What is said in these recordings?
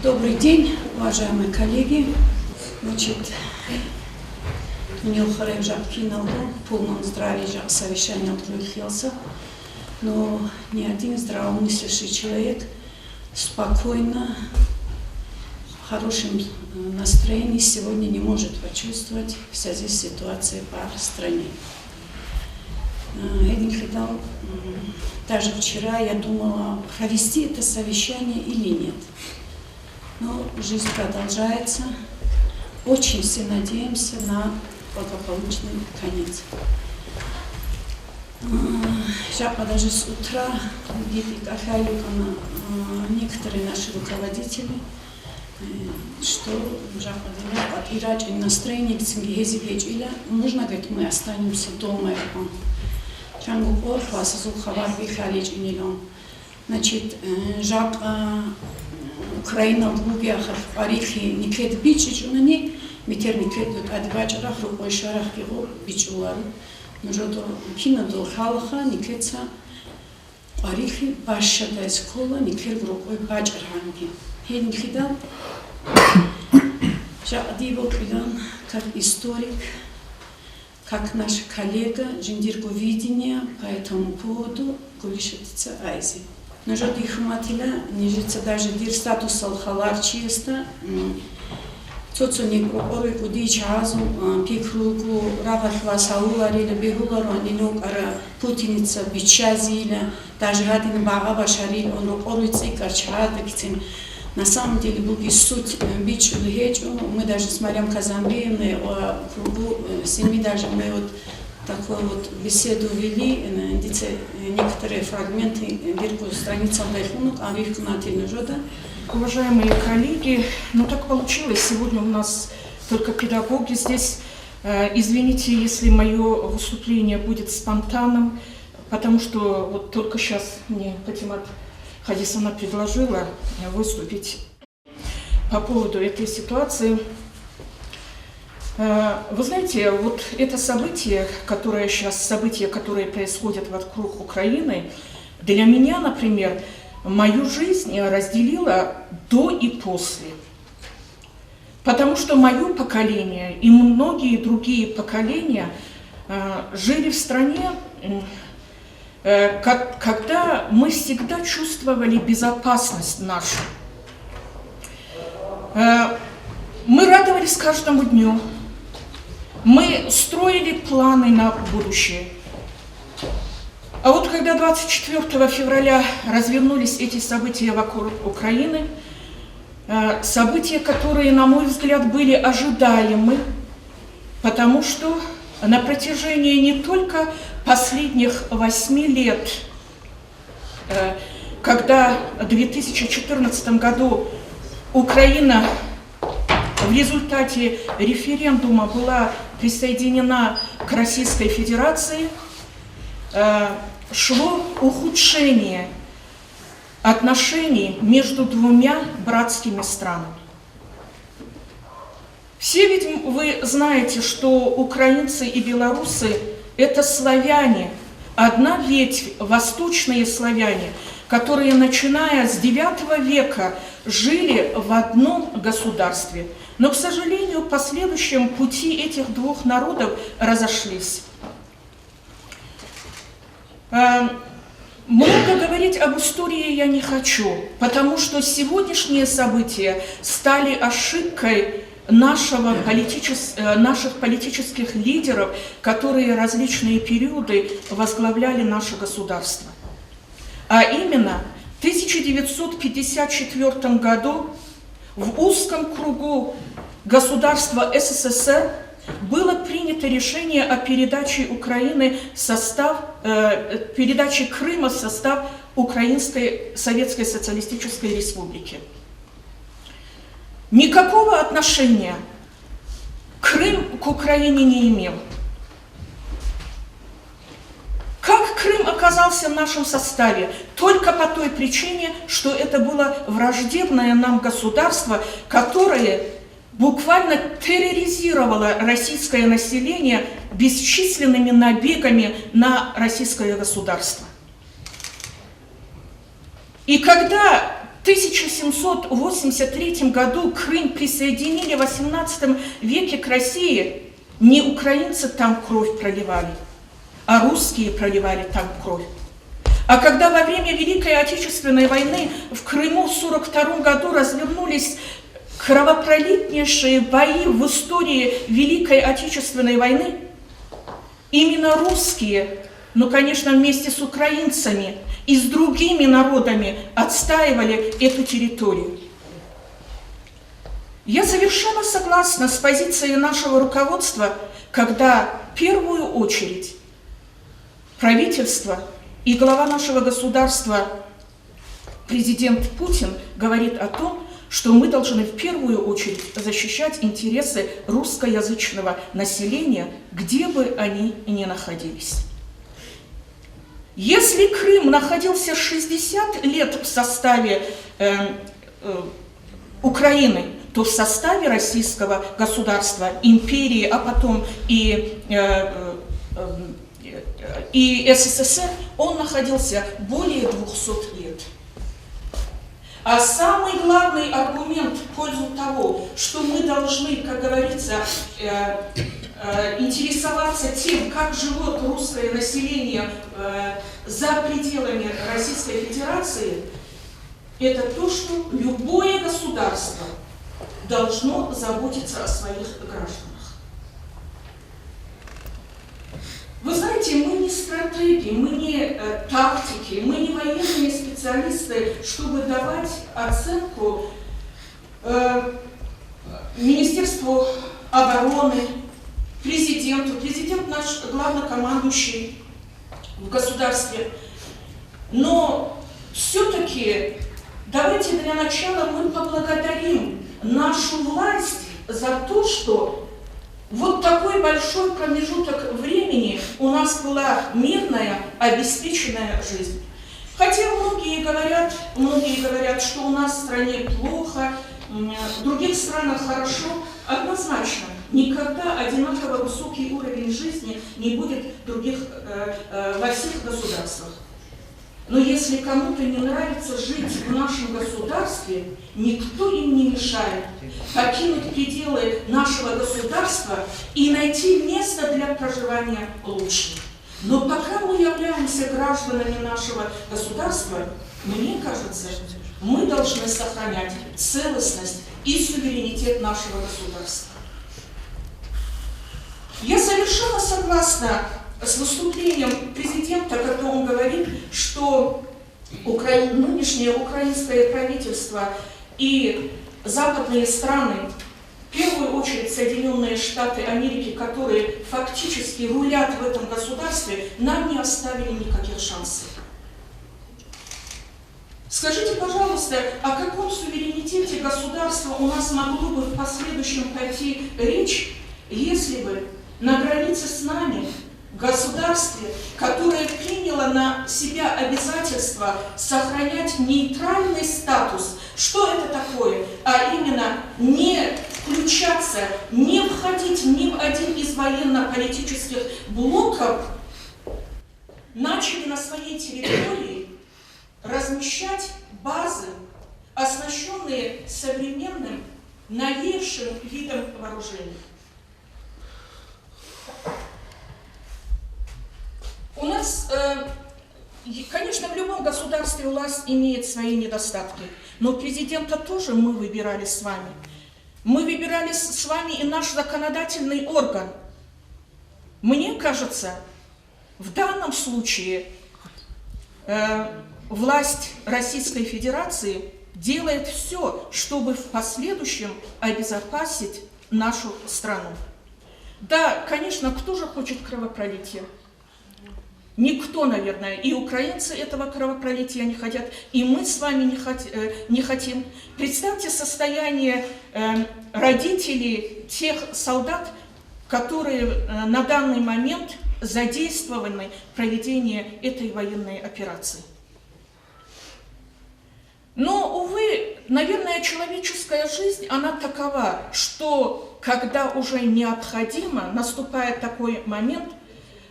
Добрый день, уважаемые коллеги. Значит, мне ухарев жабкинал, в полном здравии совещание отруихился, но ни один здравомыслящий человек спокойно, в хорошем настроении сегодня не может почувствовать в связи с ситуацией по стране. Даже вчера я думала, провести это совещание или нет. Но жизнь продолжается. Очень все надеемся на благополучный конец. Даже с утра некоторые наши руководители, что от Ирака настроение нужно, говорит, мы останемся дома. Значит, Украина, Грузия, Арихи, Никет Бичич, у меня Митер Никет, Адвачарах, Рукойшарах, его Бичуар, но что Кина до Халаха, Никетса, Арихи, Башата Эскола, Никер Рукой Бачарханги. Я не кидал, Жадиво Кидан, как историк, как наш коллега, жендирговидение по этому поводу, Гулишетица Айзи. Но что их матиля, нежится даже дир статус алхалар чиста, соцоник ой куди чазу, пикругу, раватла сауларили, бегуларонилок, ара путиница бичазиля, даже гадин багаба шарил, он оруйцы карчадыкцем. На самом деле был и суть бич легечу, мы даже с Мариам Казамбеевной о кругу семьи даже мы вот такую вот беседу вели, некоторые фрагменты вверху страницы Алдайхунук, а вверху на Тельнужода. Уважаемые коллеги, ну так получилось, сегодня у нас только педагоги здесь. Извините, если мое выступление будет спонтанным, потому что вот только сейчас мне Патимат Хадисовна предложила выступить по поводу этой ситуации. Вы знаете, вот это событие, которое которые происходят вокруг Украины, для меня, например, мою жизнь разделило до и после. Потому что мое поколение и многие другие поколения жили в стране, когда мы всегда чувствовали безопасность нашу. Мы радовались каждому дню. Мы строили планы на будущее. А вот когда 24 февраля развернулись эти события вокруг Украины, события, которые, на мой взгляд, были ожидаемы, потому что на протяжении не только последних 8 лет, когда в 2014 году Украина в результате референдума была присоединена к Российской Федерации, шло ухудшение отношений между двумя братскими странами. Все ведь вы знаете, что украинцы и белорусы – это славяне, одна ветвь, восточные славяне, которые, начиная с IX века, жили в одном государстве. Но, к сожалению, в последующем пути этих двух народов разошлись. Много говорить об истории я не хочу, потому что сегодняшние события стали ошибкой наших политических лидеров, которые различные периоды возглавляли наше государство. А именно, в 1954 году в узком кругу государства СССР было принято решение о передаче передаче Крыма в состав Украинской Советской Социалистической Республики. Никакого отношения Крым к Украине не имел. Как Крым оказался в нашем составе? Только по той причине, что это было враждебное нам государство, которое буквально терроризировало российское население бесчисленными набегами на российское государство. И когда 1783 году Крым присоединили в 18 веке к России, не украинцы там кровь проливали, а русские проливали там кровь. А когда во время Великой Отечественной войны в Крыму в 1942 году развернулись кровопролитнейшие бои в истории Великой Отечественной войны, именно русские, ну, конечно, вместе с украинцами и с другими народами отстаивали эту территорию. Я совершенно согласна с позицией нашего руководства, когда в первую очередь правительство и глава нашего государства, президент Путин, говорит о том, что мы должны в первую очередь защищать интересы русскоязычного населения, где бы они ни находились. Если Крым находился 60 лет в составе Украины, то в составе российского государства, империи, а потом и СССР, он находился более 200 лет. А самый главный аргумент в пользу того, что мы должны, как говорится, интересоваться тем, как живет русское население за пределами Российской Федерации, это то, что любое государство должно заботиться о своих гражданах. Вы знаете, мы не стратеги, мы не тактики, мы не военные специалисты, чтобы давать оценку Министерству обороны, президенту. Президент наш главнокомандующий в государстве. Но все-таки давайте для начала мы поблагодарим нашу власть за то, что вот такой большой промежуток времени у нас была мирная, обеспеченная жизнь. Хотя многие говорят, что у нас в стране плохо, в других странах хорошо. Однозначно, никогда одинаково высокий уровень жизни не будет во всех государствах. Но если кому-то не нравится жить в нашем государстве, никто им не мешает покинуть пределы нашего государства и найти место для проживания лучше. Но пока мы являемся гражданами нашего государства, мне кажется, мы должны сохранять целостность и суверенитет нашего государства. Я совершенно согласна с выступлением президента, когда он говорит, что нынешнее украинское правительство и западные страны, в первую очередь Соединенные Штаты Америки, которые фактически рулят в этом государстве, нам не оставили никаких шансов. Скажите, пожалуйста, о каком суверенитете государства у нас могло бы в последующем пойти речь, если бы на границе с нами государстве, которое приняло на себя обязательство сохранять нейтральный статус, что это такое? А именно не включаться, не входить ни в один из военно-политических блоков, начали на своей территории размещать базы, оснащенные современным, новейшим видом вооружений. У нас, конечно, в любом государстве власть имеет свои недостатки, но президента тоже мы выбирали с вами. Мы выбирали с вами и наш законодательный орган. Мне кажется, в данном случае власть Российской Федерации делает все, чтобы в последующем обезопасить нашу страну. Да, конечно, кто же хочет кровопролития? Никто, наверное, и украинцы этого кровопролития не хотят, и мы с вами не хотим. Представьте состояние родителей тех солдат, которые на данный момент задействованы в проведении этой военной операции. Но, увы, наверное, человеческая жизнь, она такова, что когда уже необходимо, наступает такой момент,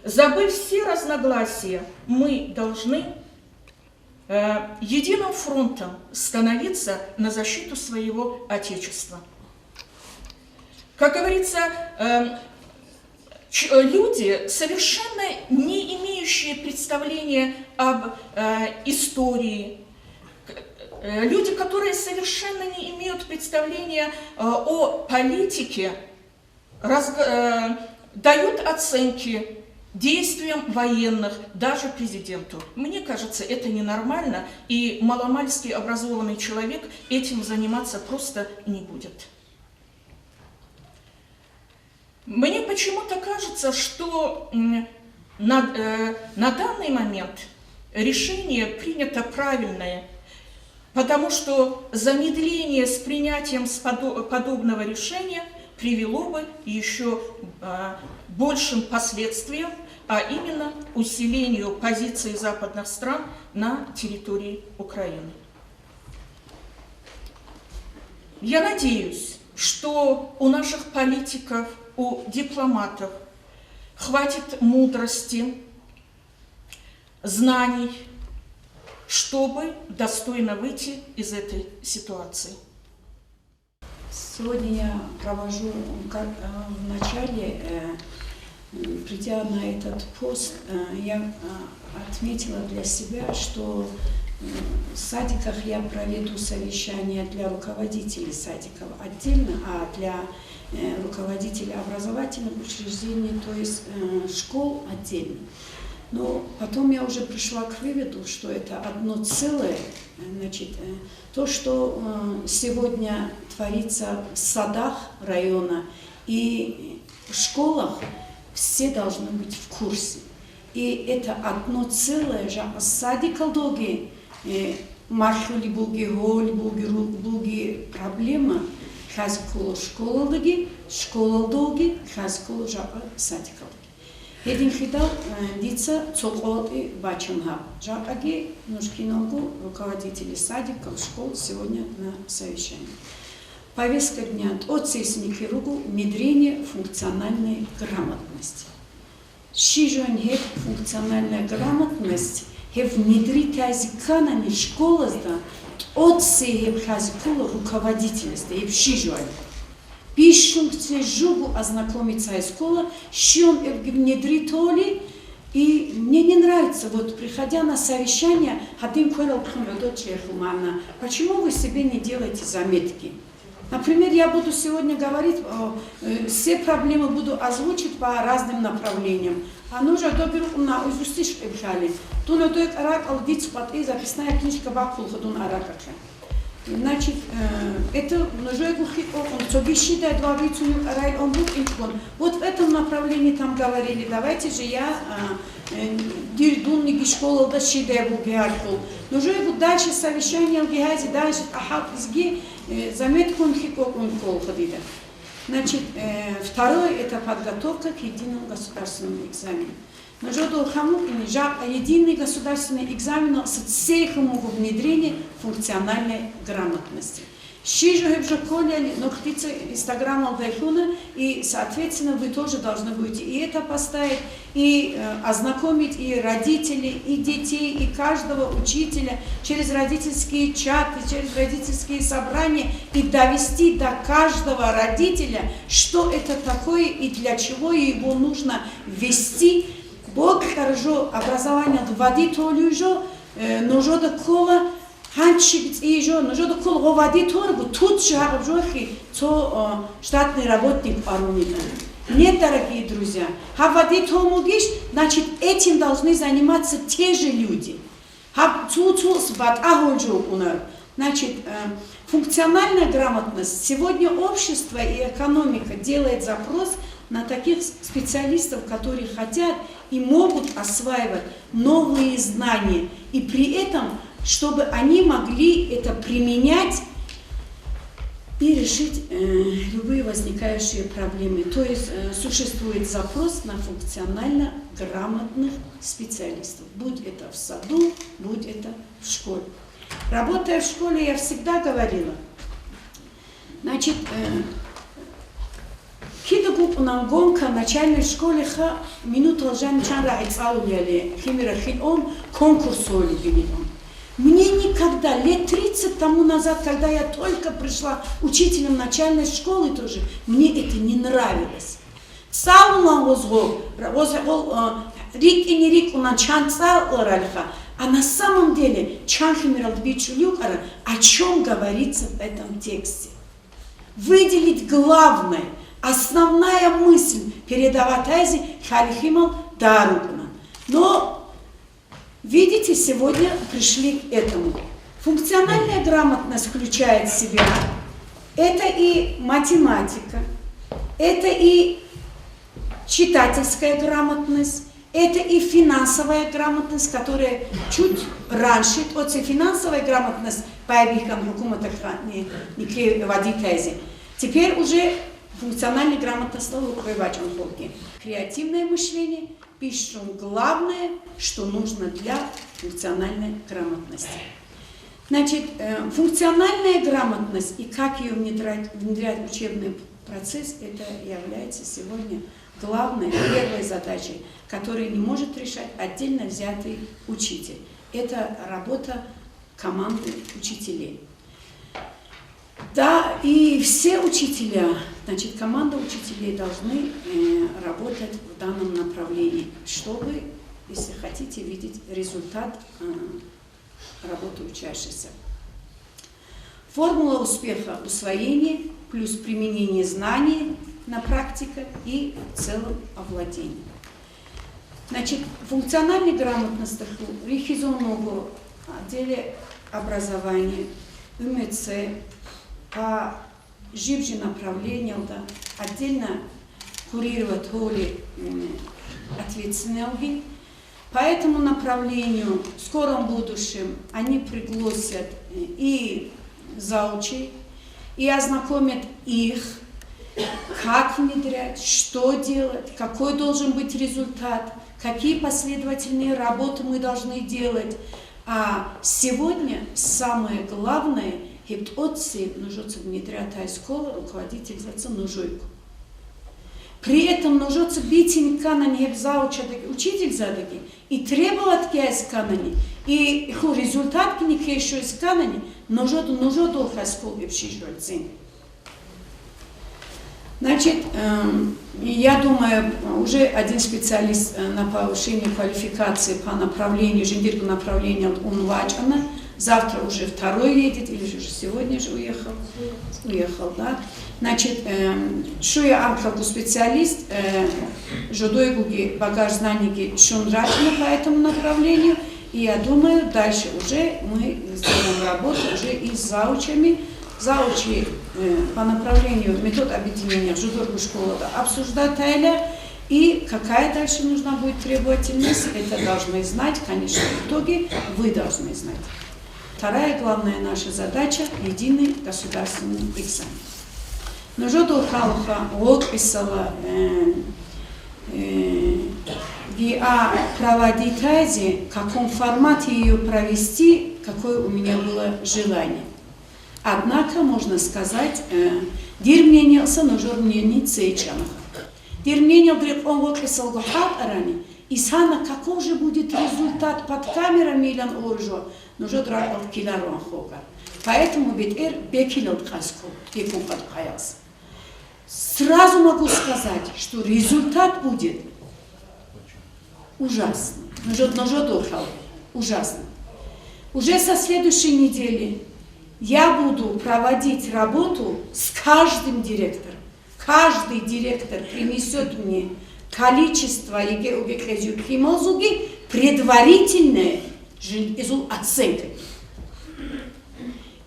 забыв все разногласия, мы должны единым фронтом становиться на защиту своего Отечества. Как говорится, люди, совершенно не имеющие представления об истории, люди, которые совершенно не имеют представления о политике, дают оценки действиям военных, даже президенту. Мне кажется, это ненормально, и маломальски образованный человек этим заниматься просто не будет. Мне почему-то кажется, что на данный момент решение принято правильное, потому что замедление с принятием подобного решения привело бы еще большим последствиям, а именно усилению позиций западных стран на территории Украины. Я надеюсь, что у наших политиков, у дипломатов хватит мудрости, знаний, чтобы достойно выйти из этой ситуации. Сегодня я провожу, как в начале, придя на этот пост, я отметила для себя, что в садиках я проведу совещание для руководителей садиков отдельно, а для руководителей образовательных учреждений, то есть школ отдельно. Но потом я уже пришла к выводу, что это одно целое. Значит, то, что сегодня творится в садах района и в школах, все должны быть в курсе. И это одно целое. Садикалдоги, маршрули булги проблема, хазикулу школалдоги, школалдоги, хазикулу садикалдоги. Един хидал дица цоколы бачанга. Жакаги Нушкиногу, руководители садиков, школ, сегодня на совещании. Повестка дня от сессии ругу внедрение функциональной грамотности. Шижон хет функциональная грамотность хев внедрить языка на школы от сессии хазикула руководительности хев шижон. Пишем к жугу ознакомиться с школой, щем внедрить толи, и мне не нравится, вот приходя на совещание, почему вы себе не делаете заметки? Например, я буду сегодня говорить, все проблемы буду озвучить по разным направлениям. А нужно доберу на узустиш пебхали. Ту надоек арак алдиц патри записная книжка бакул ходун аракака. Значит, это вот в этом направлении там говорили, давайте же я дирдунники школы да шиде бугиаркул. Но же дальше совещание алгиази, дальше ахат изги заметку он хикокун кол ходида. Значит, второе это подготовка к единому государственному экзамену. Но же единый государственный экзамен с целью внедрения функциональной грамотности. И, соответственно, вы тоже должны будете и это поставить, и ознакомить и родителей, и детей, и каждого учителя через родительские чаты, через родительские собрания, и довести до каждого родителя, что это такое и для чего его нужно ввести. Бог хорошо образование вводит олюжо, нужно до кола, ханчик и жо, нужно до кола вводит оргу, тут же обжохи, то штатный работник арунина. Нет, дорогие друзья, вводит омугиш, значит этим должны заниматься те же люди. Значит, функциональная грамотность. Сегодня общество и экономика делает запрос на таких специалистов, которые хотят и могут осваивать новые знания. И при этом, чтобы они могли это применять и решить любые возникающие проблемы. То есть существует запрос на функционально грамотных специалистов. Будь это в саду, будь это в школе. Работая в школе, я всегда говорила, значит, Кидагуп гонка в начальной школе минут лжан чан раицалу яли химира хилон конкурс олюбилон. никогда, лет 30 тому назад, когда я только пришла учителем начальной школы тоже, мне это не нравилось. Рик и не рик, а на самом деле, о чем говорится в этом тексте? Выделить главное, основная мысль передавать айзи халихимал даругна. Но, видите, сегодня пришли к этому. Функциональная грамотность включает в себя, это и математика, это и читательская грамотность, это и финансовая грамотность, которая чуть раньше, от финансовой грамотности, теперь уже функциональная грамотность стала руководить. Креативное мышление, пишем главное, что нужно для функциональной грамотности. Значит, функциональная грамотность и как ее внедрять в учебный процесс, это является сегодня главной, первой задачей, которую не может решать отдельно взятый учитель. Это работа команды учителей. Да, и все учителя, значит, команда учителей должны работать в данном направлении, чтобы, если хотите, видеть результат работы учащихся. Формула успеха – усвоение плюс применение знаний на практике и в целом овладение. Значит, функциональная грамотность – рихизонного отделе образования, УМЦ, по живже направлению, да, отдельно курировать роли ответственные. По этому направлению в скором будущем они пригласят и заучей, и ознакомят их, как внедрять, что делать, какой должен быть результат, какие последовательные работы мы должны делать. А сегодня самое главное – нужно внедрять школу, руководитель за нужойку. При этом нужно быть канани зауча учитель задаги и требовать кясь канани и результат не еще из канани нужно долго школу общежития. Значит, я думаю, уже один специалист на повышение квалификации по направлению, жендирку направлению он вачана, завтра уже второй едет, или же сегодня же уехал, да. Значит, что я как специалист, жодойгуги багаж знаний шунрачно по этому направлению, и я думаю, дальше уже мы сделаем работу уже и с заучами. Заучи по направлению метод объединения в жодойгу школу обсуждать и какая дальше нужна будет требовательность, это должны знать, конечно, в итоге вы должны знать. Вторая главная наша задача – единый государственный экзамен. Но жодо халха описала проводить в каком формате ее провести, какое у меня было желание. Однако, можно сказать, дирменился нужно мнение цейчанах. Дирменил дрек он описал гохат арани, и сана каков же будет результат под камерами или оржо, нужно дракал киларон хога. Поэтому ведь бекилил каску, бекун подхаялся. Сразу могу сказать, что результат будет ужасный. Ужасный. Уже со следующей недели я буду проводить работу с каждым директором. Каждый директор принесет мне количество предварительной оценкой.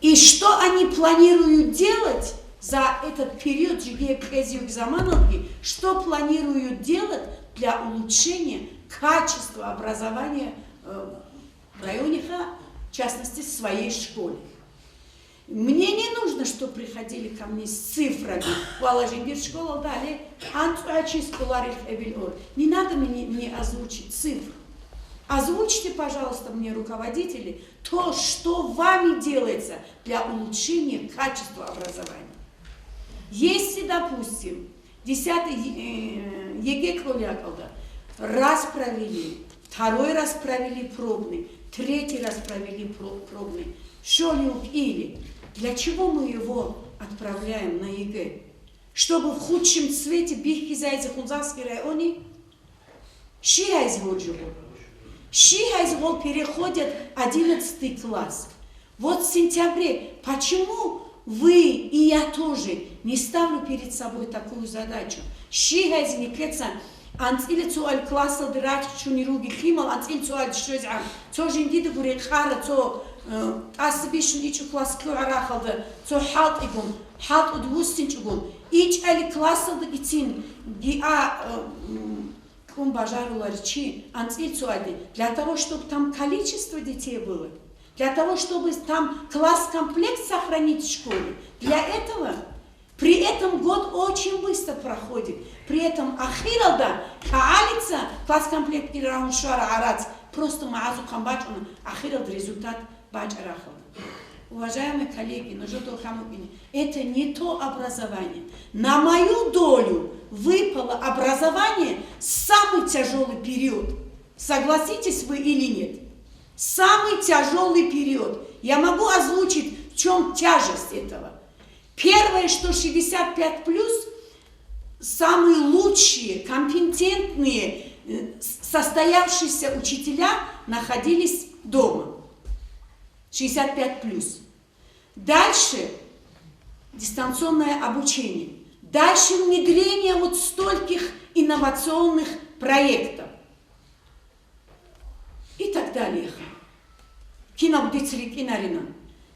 И что они планируют делать за этот период что планируют делать для улучшения качества образования в районе, в частности, в своей школе. Мне не нужно, чтобы приходили ко мне с цифрами. Не надо мне озвучить цифры. Озвучьте, пожалуйста, мне, руководители, то, что вами делается для улучшения качества образования. Если, допустим, 10-й ЕГЭ раз провели, второй раз провели пробный, 3-й раз провели пробный. Шолюк или. Для чего мы его отправляем на ЕГЭ? Чтобы в худшем цвете бихки за эти хунзарские районы? Шихайзвол живут. Шихайзвол переходят 11 класс. Вот в сентябре. Почему вы и я тоже не ставлю перед собой такую задачу? Шихайз не кеца. Анциле цуаль класса драк чунируги климал, анциле цуаль шойзам. Цо жиндида гуре хара, цо асбишн ичу класс кларахалда, цо халт игун, халт удвустинч игун. Ич али классалда гитин, гиа кумбажаруларчи, анциле цуаль. Для того, чтобы там количество детей было, для того, чтобы там класс-комплект сохранить в школе. Для этого, при этом год очень быстро проходит. При этом ахиралда, хаалица, класс-комплект ирахуншара арац, просто маазу камбачуна, ахиралда результат бачарахал. Уважаемые коллеги, это не то образование. На мою долю выпало образование самый тяжелый период. Согласитесь вы или нет? Самый тяжелый период. Я могу озвучить, в чем тяжесть этого. Первое, что 65+, самые лучшие, компетентные, состоявшиеся учителя находились дома. 65+. Дальше дистанционное обучение. Дальше внедрение вот стольких инновационных проектов. И так далее.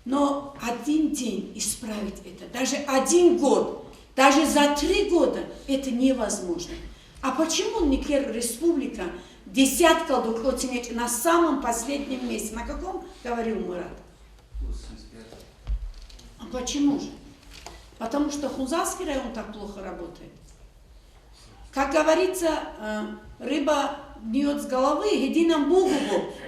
Но один день исправить это, даже 1 год, даже за 3 года это невозможно. А почему Никер Республика десятка на самом последнем месте? На каком, говорил Мурат? 85. А почему же? Потому что Хунзарский район так плохо работает. Как говорится, рыба гниет с головы, едином Богу.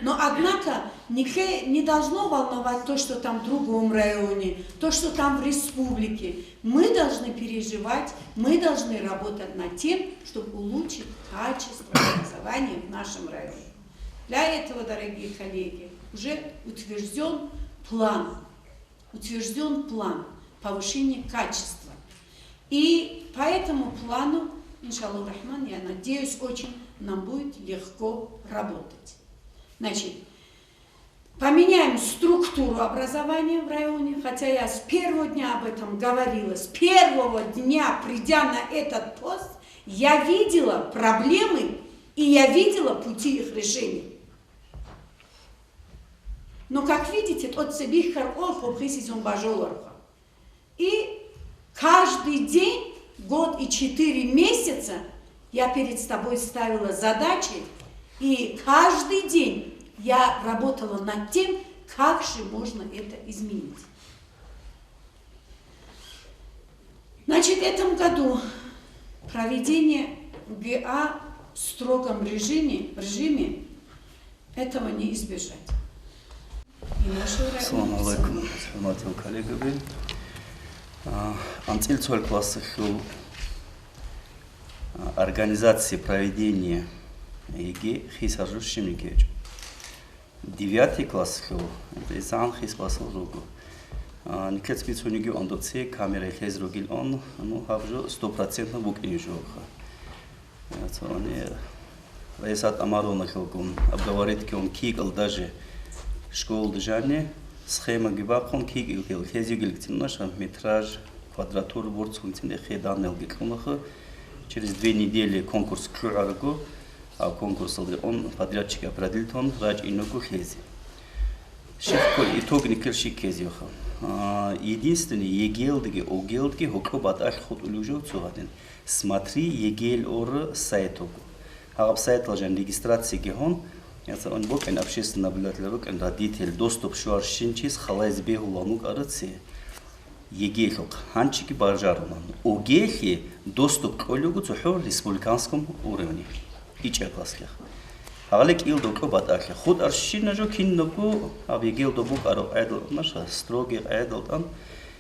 Но однако не должно волновать то, что там в другом районе, то, что там в республике. Мы должны переживать, мы должны работать над тем, чтобы улучшить качество образования в нашем районе. Для этого, дорогие коллеги, уже утвержден план повышения качества. И по этому плану, иншаллах рахман, я надеюсь, очень нам будет легко работать. Значит, поменяем структуру образования в районе, хотя я с первого дня об этом говорила, с первого дня, придя на этот пост, я видела проблемы и я видела пути их решения. Но, как видите, тот себихар и каждый день, год и 4 месяца я перед тобой ставила задачи, и каждый день я работала над тем, как же можно это изменить. Значит, в этом году проведение ГА в строгом режиме этого не избежать. Ассаламу алейкум, hörmətli kollegalar. Антильцоль классах организации проведения ЕГЭ хисажу шимикеч. 9 класс это сан хис классов ругу. Никет спецуники он доце камера хез ругил он, ну хавжу 100% букинжуха. Это он Раисат Амарона хилкун обговорит ки он кигл даже школ держания схема гибахон кигл хез югил наш метраж квадратуру борцунтин хеданел гикунха. Через 2 недели конкурс краргу, а конкурс он подрядчик определил он рач иногу хези. Шефко итог никер шикезиха. Единственный егелдги огелдги хокобат аххот улужу цугаден. Смотри егел ор сайтогу. Хаб сайт ложен регистрации гехон, яца он бок эн общественный наблюдатель бок эн родитель доступ шуар шинчис халайз бегуланук арыци. Егехок ханчики баржарунан. Огехи доступ к олюгу цухор республиканском уровне. Ича класслях. Халек илдоко батахе. Худ аршина жо кинногу ав егелдобук аро айдл наша строгий айдл там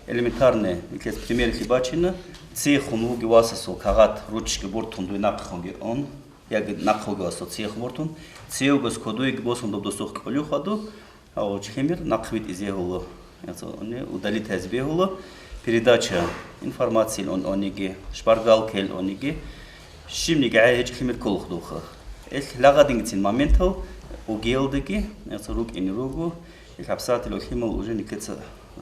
элементарные, как пример хибачина, цехуну гвасасо кагат ручки бортунду нақхонги он яг нақхог асоциях мортун цеугас кодуиг босон добдосох колю хаду чхемир нақхвит изехуло удалит хазбехуло передача информации он ониги шпаргалкел ониги шимни гаэж химир колхдуха эх лагадингцин моментал угелдыги рук ин ругу их обсатил химал уже никец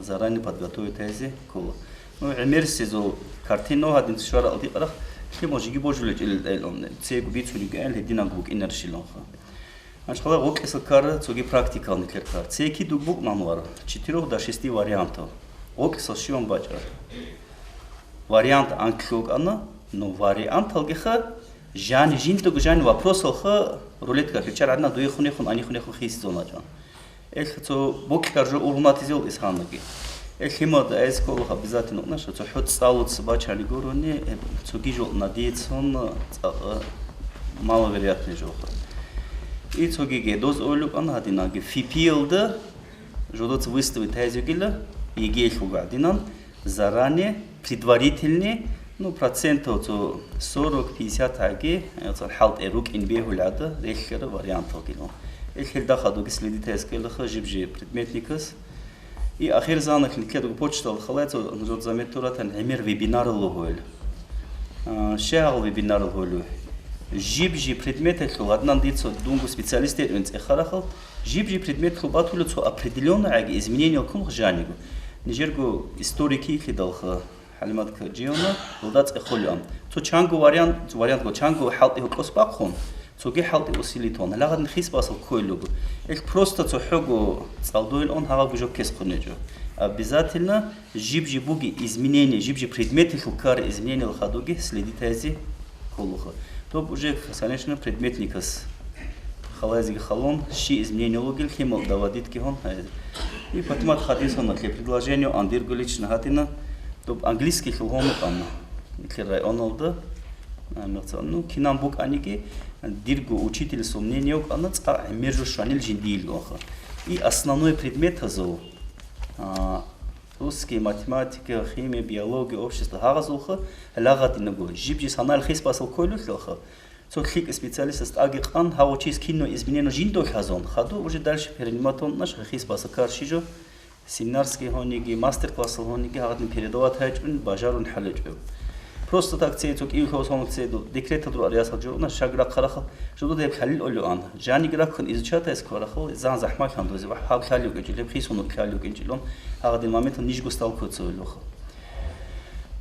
заранее подготовить тези кол ну эмерсизо картино хадин швара алдиqrах химожиги божулет он цег бицуни гэл динагук инершилонха аншхала окесо кар цуги практикални кар цеки дугбук манвар 4 до 6 вариантов окесо шион бачар вариант анклуг ана но вариант алгиха жан жинтуг жан вопрос алха рулетка хичар одна дуихуни хун ани хуни хис зона жан эх цо бук каржо урматизил исханаги эх химод эскол обязательно наш цо хот сталут собачали горони цо гижо надеется маловероятный жоха и цогиге доз ойлук ан хадинаги фипилда жодоц выставить тазюгила егехуга динан заранее предварительный ну процентов 40-50 аги халт эрук инбехулада рехер вариантов гило эхер дахаду следит эскел хажибжи предметникас и ахир занах никеду почтал халайцо жод заметуратан эмер вебинар логол шеал вебинар логол жибжи предметы хл однан дицо дунгу специалисты энц эхарахал жибжи предмет хл батулцо определённо аги изменение кум жанигу нижергу историки хидалха халимат каджиона удац эхолям то чангу вариант го чангу халт их коспакхон то ге халт усилитон лагад хис басал койлуг их просто то хого цалдойл он хава бужок кескунежо обязательно жибжи буги изменения жибжи предметы хл кар изменения хадуги следите зи колуха то уже конечно предметникас халазиги халон ши изменения логил химал давадит кихон и потом хадисон на предложению андиргулич нахатина то английский хилгон анна никерай онолда ну кинамбук аниги диргу учитель сомнение анна ца между шанил жиндилгоха и основной предмет азо русский математика химия биология общество хагазуха лагатинго жибжи санал хиспасал койлухлоха so хик специалист аги қан хавочис кино изменено жиндо хазон хаду уже дальше перениматон наш хиспаса каршижо семинарские хониги мастер-класс хониги хагатни передавать хачун бажарун халечб просто так цейток и хосом цейду декрета ду ариаса журна шагра қараха жуду деп халил олуан жани гракын изучата эс қараха зан захма хан дози ва хал халю гежле хисуну халю гежлон хагадин момент ниж густал коцолох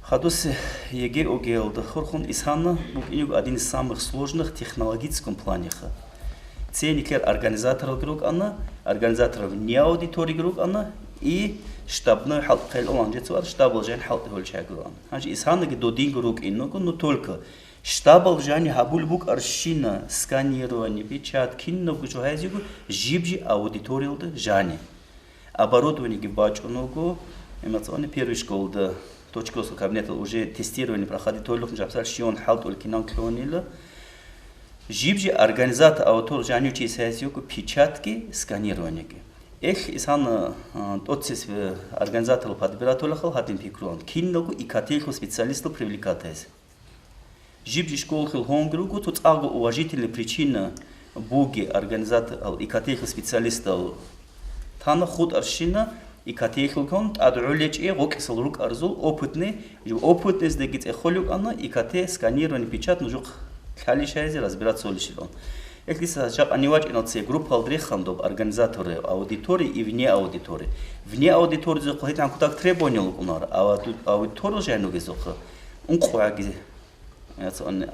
Хадус еге огелда хорхон исханна букинюк один из самых сложных в технологическом плане. Ценикер организатор групп анна, организаторов не аудитории групп анна и штабной халкел он жецвар штабл жан халкел чагран. Ханж исханна ге додин групп инного, но только штабл жани хабулбук аршина сканирование печат кинно гужухайзигу жибжи аудиториялда жани. Оборудование ге бачоного эмоциональный первый школда точкового кабинета уже тестирование проходит только на шион халт улкинан клонила жибжи организатор автор жанючий сессию печатки сканирование эх исан отцес организатор подбиратель хатин пикрон кинногу и катеху специалистов привлекать жибжи школ хил хонгругу тут алго уважительные причины буги организатор и катеху специалистов тана худ аршина и катехилкон адролеч и роксел рук арзул опытный дегит эхолюк ана и кате сканирование печат нужук халишайзе разбираться лишилон эклиса жак анивач иноце групп халдрехам доб организаторы аудитории и вне аудитории зо хитан кутак требонил унар аудиторию жану гезох он қояги он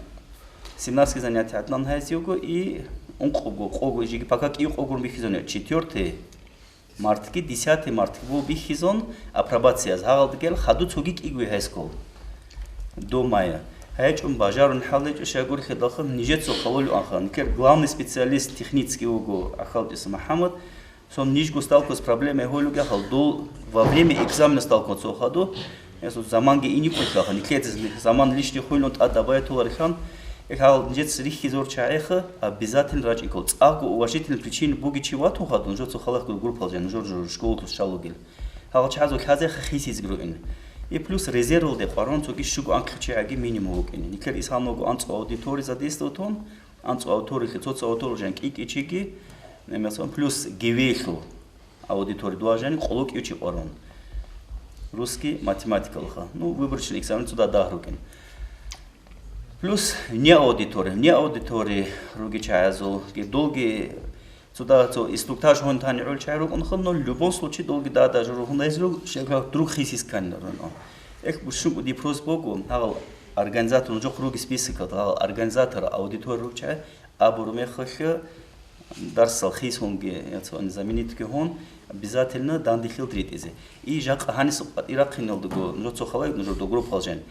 семинарские занятия однан хайсиуго и он қого жиги пока и қогур михизоне 4 мартки 10 мартки бу бихизон апробация загал хаду цугик игве хайскол до мая хайчун бажарун халеч шагур хидахм нижецо халолу ахан кер главный специалист технический уго ахалдис Мухаммад сон ниж густалко с проблемой холуга халду во время экзамена сталкиваться хаду ясу заманге и не поехал никет заман лишний хуйлот адабайту архан Эхал нижец рихизор чаеха обязательно рач икол цагу уважительные причины буги чивату хаду нжоцу халах группа жан жор школу шалугил хал чазу хазех хисиз груин и плюс резерв де парон цуги шугу анкчаги минимум укин никер исханогу анц аудитория задействован анцу аудитории, цоц аудитории, икичиги, плюс гевехл аудитории, дуажани, колок ичи орон. Русский, математика. Ну, выборочный экзамен сюда дагрукен. Плюс не аудитории, руги чаязул, долгие сюда инструктаж хонтани роль чайрук, но в любом случае долгие да даже рухнайзру, шега друг хисискан. Эх, бушук уди просбогу, ал организатор, жок руги список, ал организатор аудитории рук чай, абурмехахе дарсал хисунги, заменитель хон, обязательно дандихил тритизе. И жак ханис иракхинал дуго, жоцохалай, жодо группа алжен.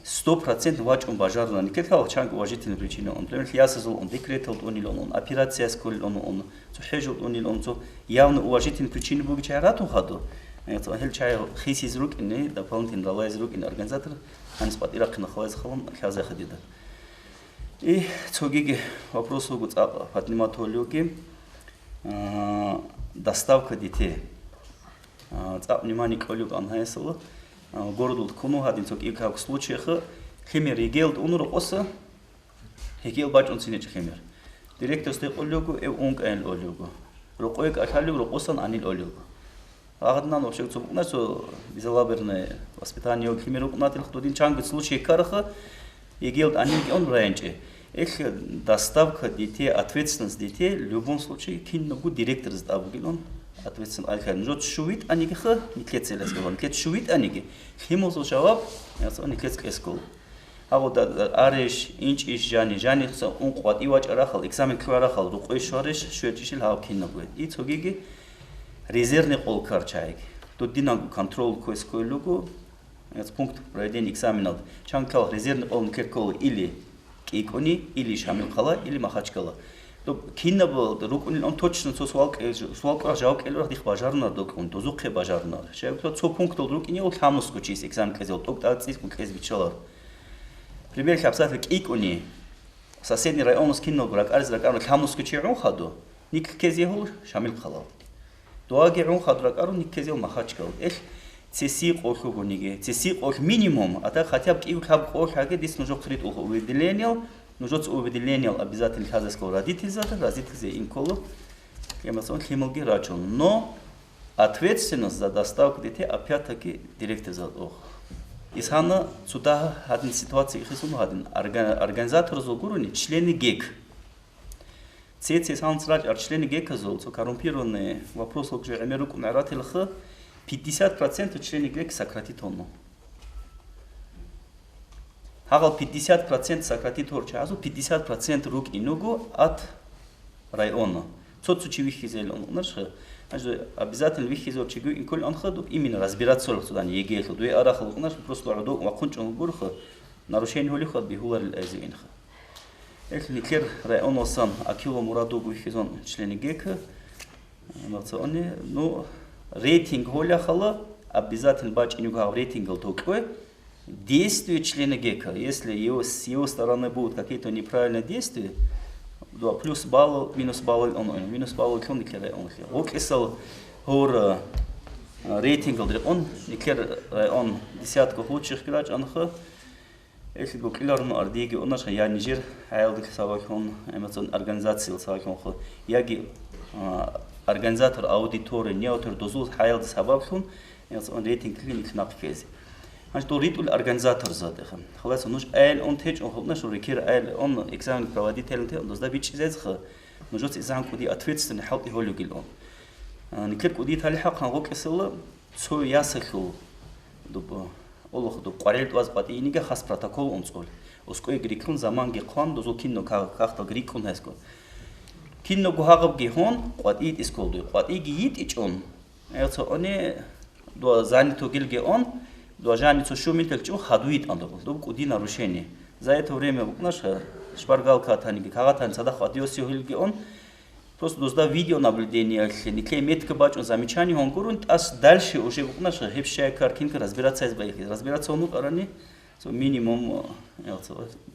100% вачун бажарна никетал чанг уважительной причины. Он например ясазул, он декретал он операция сколь он цухежил он явно уважительной причины буги чайрату хаду. Это хел чай хисиз рук не дополнительно далайз рук in организатор ханис пат иракхина хвайз халам хяза хадида. И цогиги вопрос угу поднимать олюги доставка детей. Внимание к олюг анхайсала. Городу кому один цог и как в случаях химер егелд унур оса егел бач он синеч химер. Директор стоит олюгу и унг эн олюгу. Рукой как олюг осан анил олюгу. Агадна вообще цог на что безалаберное воспитание химер укнатил один чанг в случае карха егелд анил он раньше. Их доставка детей, ответственность детей в любом случае киногу директор сдавгил он. Ответственно, аль-Хайн. Жот шувит, а не гиха, не клецел эскол. Клец шувит, а не ги. Химус ушаваб, не клец эскол. А вот ареш, инч иш жани, са унқуат, ивач арахал, экзамен кварахал, руқой шуареш, шуетишил хау кинна будет. И цогиги резервный қолкар чайг. Тут динагу контрол койской лугу, пункт проведения экзаменов. Чанкал резервный қол керкол или кейкони, или шамилқала, или махачкала. Кино был, он точно свалка жаук эльвах дих бажарна док он дозуке бажарна. Шея цо пункт друг и не ол хамус кучис экзамен казел ток да цис кун кез бичалар. Пример хабсафик икони соседний район с кино брак арз ракар хамус кучирун хаду. Ник кез ехол шамил халал. Дуаги рун хадрак ару ник кез ел махачкал. Эх цеси қоху гуниге. Цеси қох минимум, а так хотя бы ик хаб қох хаге дис нужок трит уведениял. Нужно уведомление обязательно хозяйского родителя, родителей инколов, эмоционально хималги рачун. Но ответственность за доставку детей опять-таки директор за ох. Исхана сюда один ситуация хисун один организатор зогуруни члены ГЕК. Цец исхан срач члены ГЕК зол, so коррумпированные вопросы к Америку наратилха 50% члены ГЕК сократит он. Хагал 50% сократит орчазу, 50% рук инугу от района. Цоцучи вихизел он наши, обязательно вихизел чигу инколь он ходу именно разбираться в сюда не егехл, дуе арахл наш просто радо вакунч он гурха нарушение холихат бихулар азинха. Эх никер район осан акило мураду вихизон члены ГЕК, ну рейтинг холихала обязательно бач инуга рейтингл токой. Действия члена ГЕКа, если с его стороны будут какие-то неправильные действия, плюс балл, минус балл, минус балл, он не керает, он кисал хор рейтинг, он не керает, он десятку лучших играч, он если бы киллерну ардиги, он наш я Нижер, айлдик савак он эмоцион организации савак он яги организатор аудитории неотер дозул айлд савак он рейтинг клиник на фезе. Значит, ритул организатор задеха. Халас он уж айл он теч он наш рекер айл он экзамен проводит он дозда бич зезха. Но жот экзамен куди ответственный хал и холюгил он. Никер куди тали хак хан гокесла цо ясаху дуб олох дуб qarel дваз патинига хас протокол он цол. Оской грикун заманги қан дозу кино кахта грикун хаско. Кино гухагаб гихон qatid исколду. Qatid гит ичон. Это они до занято гилге он Дуажаницу шумитель чу хадуит андобл, дуб куди нарушение. За это время наша шпаргалка танги, кагатан садах адиоси хилги он просто дозда видео наблюдение, никлей метка бач он замечание он гурун, ас дальше уже наша хипшая картинка разбираться из байхи. Разбираться он арани, минимум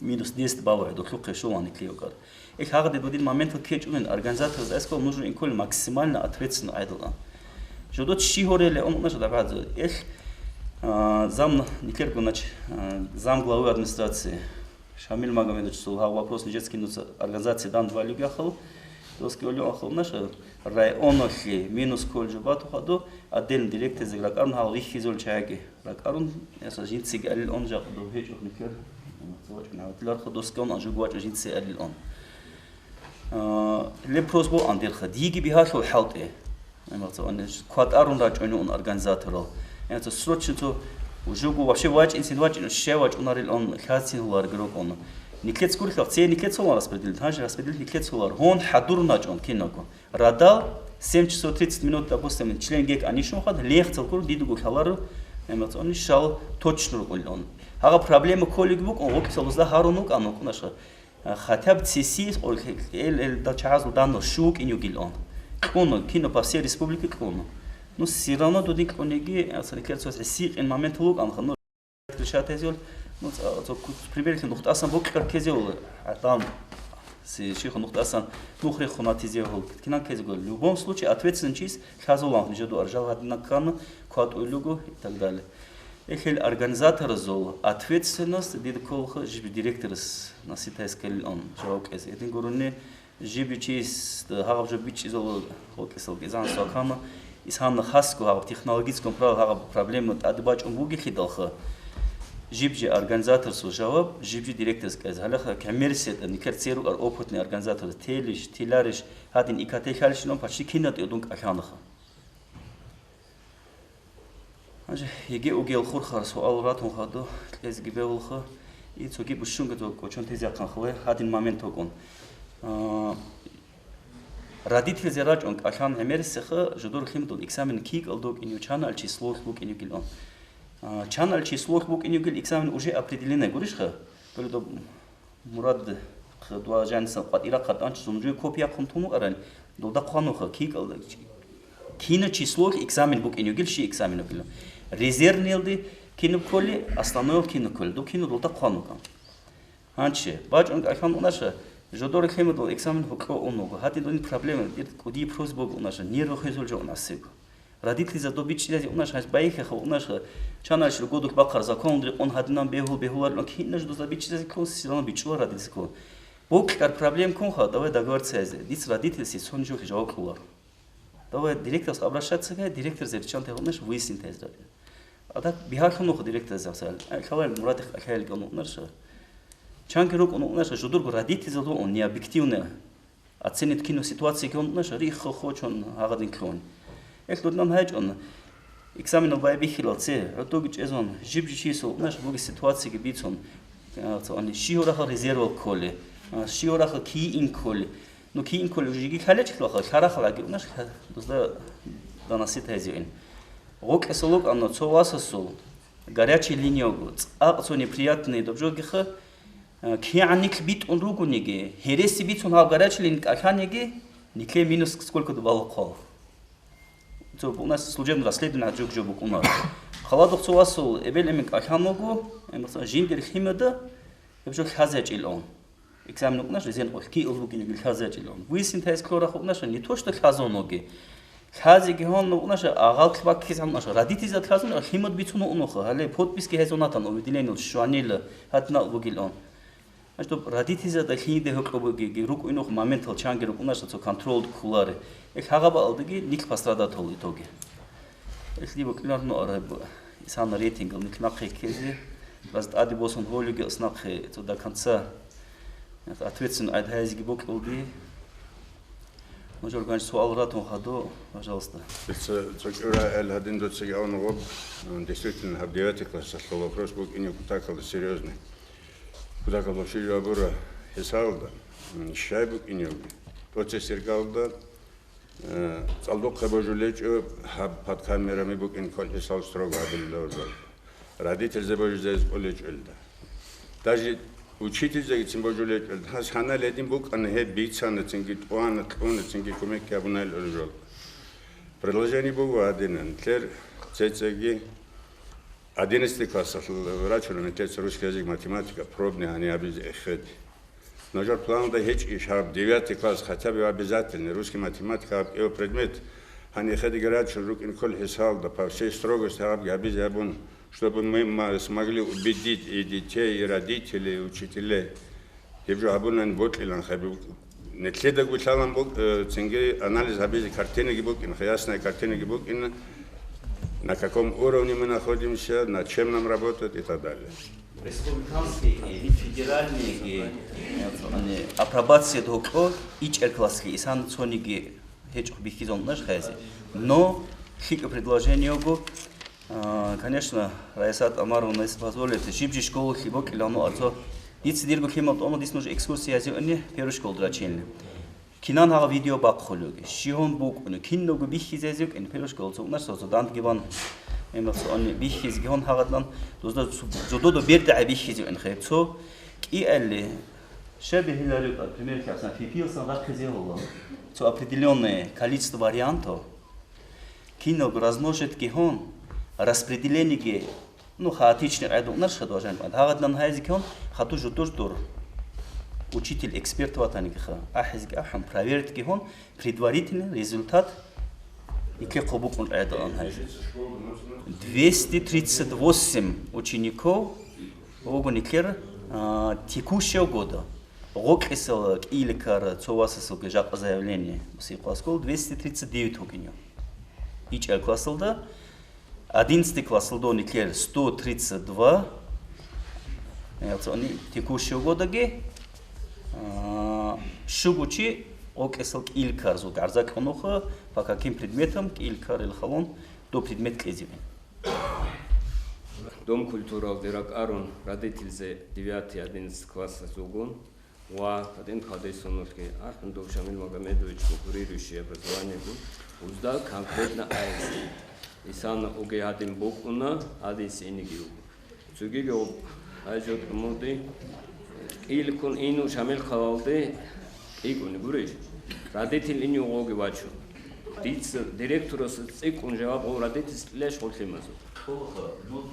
минус 10 баллов до хлюка шоу он никлей окар. И хагады в один момент кетч он организатор за эскол нужно инколь максимально ответственно айдла. Жодот шихореле он наша дагадзе. Зам Никергович, зам главы администрации Шамиль Магомедович Сулхал вопрос Нижецкий организации дан 2 люги ахал. Доски олю ахал наша районохи минус колжу бату хаду отдельный директор за ракарун хал рихи зол чаяги. Ракарун яса жинциг алил он жак до хеч охникер. Зовачна атлар ходоски он ажугуач жинци алил он. Лепрос бо андерха диги бихаху халте. Эмацо он квад арун рач он организаторол. Это срочно ужугу вообще вач инсидвач шевач унарил он хасин улар грок он. Никлет сколько все никлет солар распределил. Хаж распределил никлет солар. Он хадур нач он киноко. Радал 7 часов 30 минут, допустим, член гек анишон хад лех целкур дидугу халару. Эмацо он шал точно он. Ага проблема коллег бук он окисал за харунук анук наша. Хотя бы цеси да чазу данно шук и нюгил он. Коно кино по всей республике коно. Ну все равно туда конеги, асаликерцо сик in момент лук анхно решат эзел. Ну то примерно нухт асан бук как кезел там си чих нухт асан нухре хунатизел. Кинан кезел. В любом случае ответственный чиз хазулан нижеду аржал однакан код улугу и так далее. Эхел организатор зол ответственность дидколха жиби директорс наситайскел он жаук эз. Этин гуруне жиби чиз хагаб жиби чизол хокесел гезан сокама исхан хаску хагаб технологическом право хагаб проблему адбач умбуги хидалха жибжи организатор су жаваб жибжи директорс эз. Халаха коммерсия никерцеру опытный организатор телиш тилариш хадин икате халшином почти кинат юдунг аханаха. Еге угел хурхар суал ратун хаду эз гибелха и цоги бушунга то кочон тез якан хле один момент огон родители зерач он ахан эмерсеха жудур химдун экзамен кик алдок ин чанал число бук ин гилон чанал число бук ин гил экзамен уже определенный гуришха болдо мурад хдва жанса патира катан сумжу копия контуну аран дода қануха кик алдок кино число экзамен бук ин гил ши экзамен гил резервнелди кино коли основной кино коли до кино дота қанука анче бач он ахан унаша жодор хемдо экзамен хукро онного хати дон проблема куди просьба унаша нервы хезолжо унасек родители за добичили унаша байхе унаша чаналш годук бакар закон он хадинам бехулар но кино ждо забичили кон силано бичула родительско бок кар проблем кон ха давай договориться дис родители си сонжо хижаоклар давай директор обращаться к директор зерчан технаш выяснить это а так бихахну директор завсал хавал мурат ахал гон наша чанкерок он наша жудурго родители за он не объективно оценит кино ситуации он наша рихо хочон агадин клон эх нам хайч он экзамен вай бихилце ротогич эзон жибжичисо наш буги ситуации гибит он шиораха резерв коле шиораха ки ин коле ну ки ин коле жиги халеч хлаха харахалаги наш дозда данасит хазин рок эсолог анно цовасасо горячая линия а неприятные добжогиха кианик бит он ругуниге хереси бит он горячая линия аханеге никле минус сколько давал кол то у нас служебное расследование джук у нас халадох цовасо эбелемик аханогу эмса жиндер химеда бжог хазач он экзамен у нас резен ки улугине хазач он выяснить есть клорах у нас не то что хазоноге хази гон у нас агал квакис у нас родители за хазон химед бицуно уноха але подписки хазонатан увиделенил шуанил хатна угилон а что родители за хиде хокобоги рук инох моментал чангер у нас то контрол куларе эх хагаба алдыги ник пострадат ол итоге эх либо кларно араб исан рейтинг ник нахекези was adi boson holüge snakhe to da конца ответственно адхайзи гибок олди может организовать суал ратон хаду пожалуйста Цокера Эль Хадин доцеги он роб действительно в 9 классе что вопрос был и не кутакал серьезный кутакал вообще работа хисалда шайбук и не процесс сергалда цалдок хабожулеч под камерами бук ин кон хисал строго абилдор родитель забождез олеч эльда даже учитель за этим божулеч эльда хана ледин бук ан хед бицана цинги туана цинги комек кабунал олжол предложение было один клер цецеги 11 класс врачу на тец русский язык математика пробный они обязательно но же план да хеч и шаб 9 класс хотя бы обязательно русский математика его предмет они хед играть рук ин кол хисал да по всей строгости обязательно чтобы мы смогли убедить и детей, и родителей, и учителей. Анализ ясная картина, на каком уровне мы находимся, над чем нам работать и так далее. Республиканские и федеральные апробации доко класски сан цониги бихизон наш хази. Но хик предложение го, конечно, Раисат Амаровна, если позволите, шибжи школу хибок или оно арцо. Дитси дирго химат оно дис може экскурсия зёни первую школу драченли. Кинан хага видео бакхолуги. Шихон бук оно кинного бихизезюк ин первую школу. So наш so дант гибан эмэс он бихиз гихон хагадан дозда зодо берде бихизю ин хэпцо ки элли шебе хиларю, например, как на фифилсан раскрезело. So определенное количество вариантов кино размножит гихон распределение ну хаотичный айду наш хадважан хагадан хайзикон хату жутур учитель эксперт ватаниха ахизг ахам проверит гихон предварительный результат и как обукун айду он хайзи 238 учеников огоникер текущего года рокисал или кар цовасасыл гежак заявление сикласкол 239 огинё ич классылда 11 классылда уникер 132 они текущего года ге шугучи окесал илкар зуг арзак оноха по каким предметам илкар или халон до предмет кезивен. Дом культуры Дирак Арун родительзе 9-11 класса зугун ва один хадисоновский Ахман Довшамил Магомедович курирующий образование был уздал конкретно айс. Исан уге один бог уна один синигиу. Цугиго айжот муди илкун ину шамил хавалде игуни гуриш. Родитель иню оги вачу. Диц директорос цикун жаваб о родитель леш холхимазу.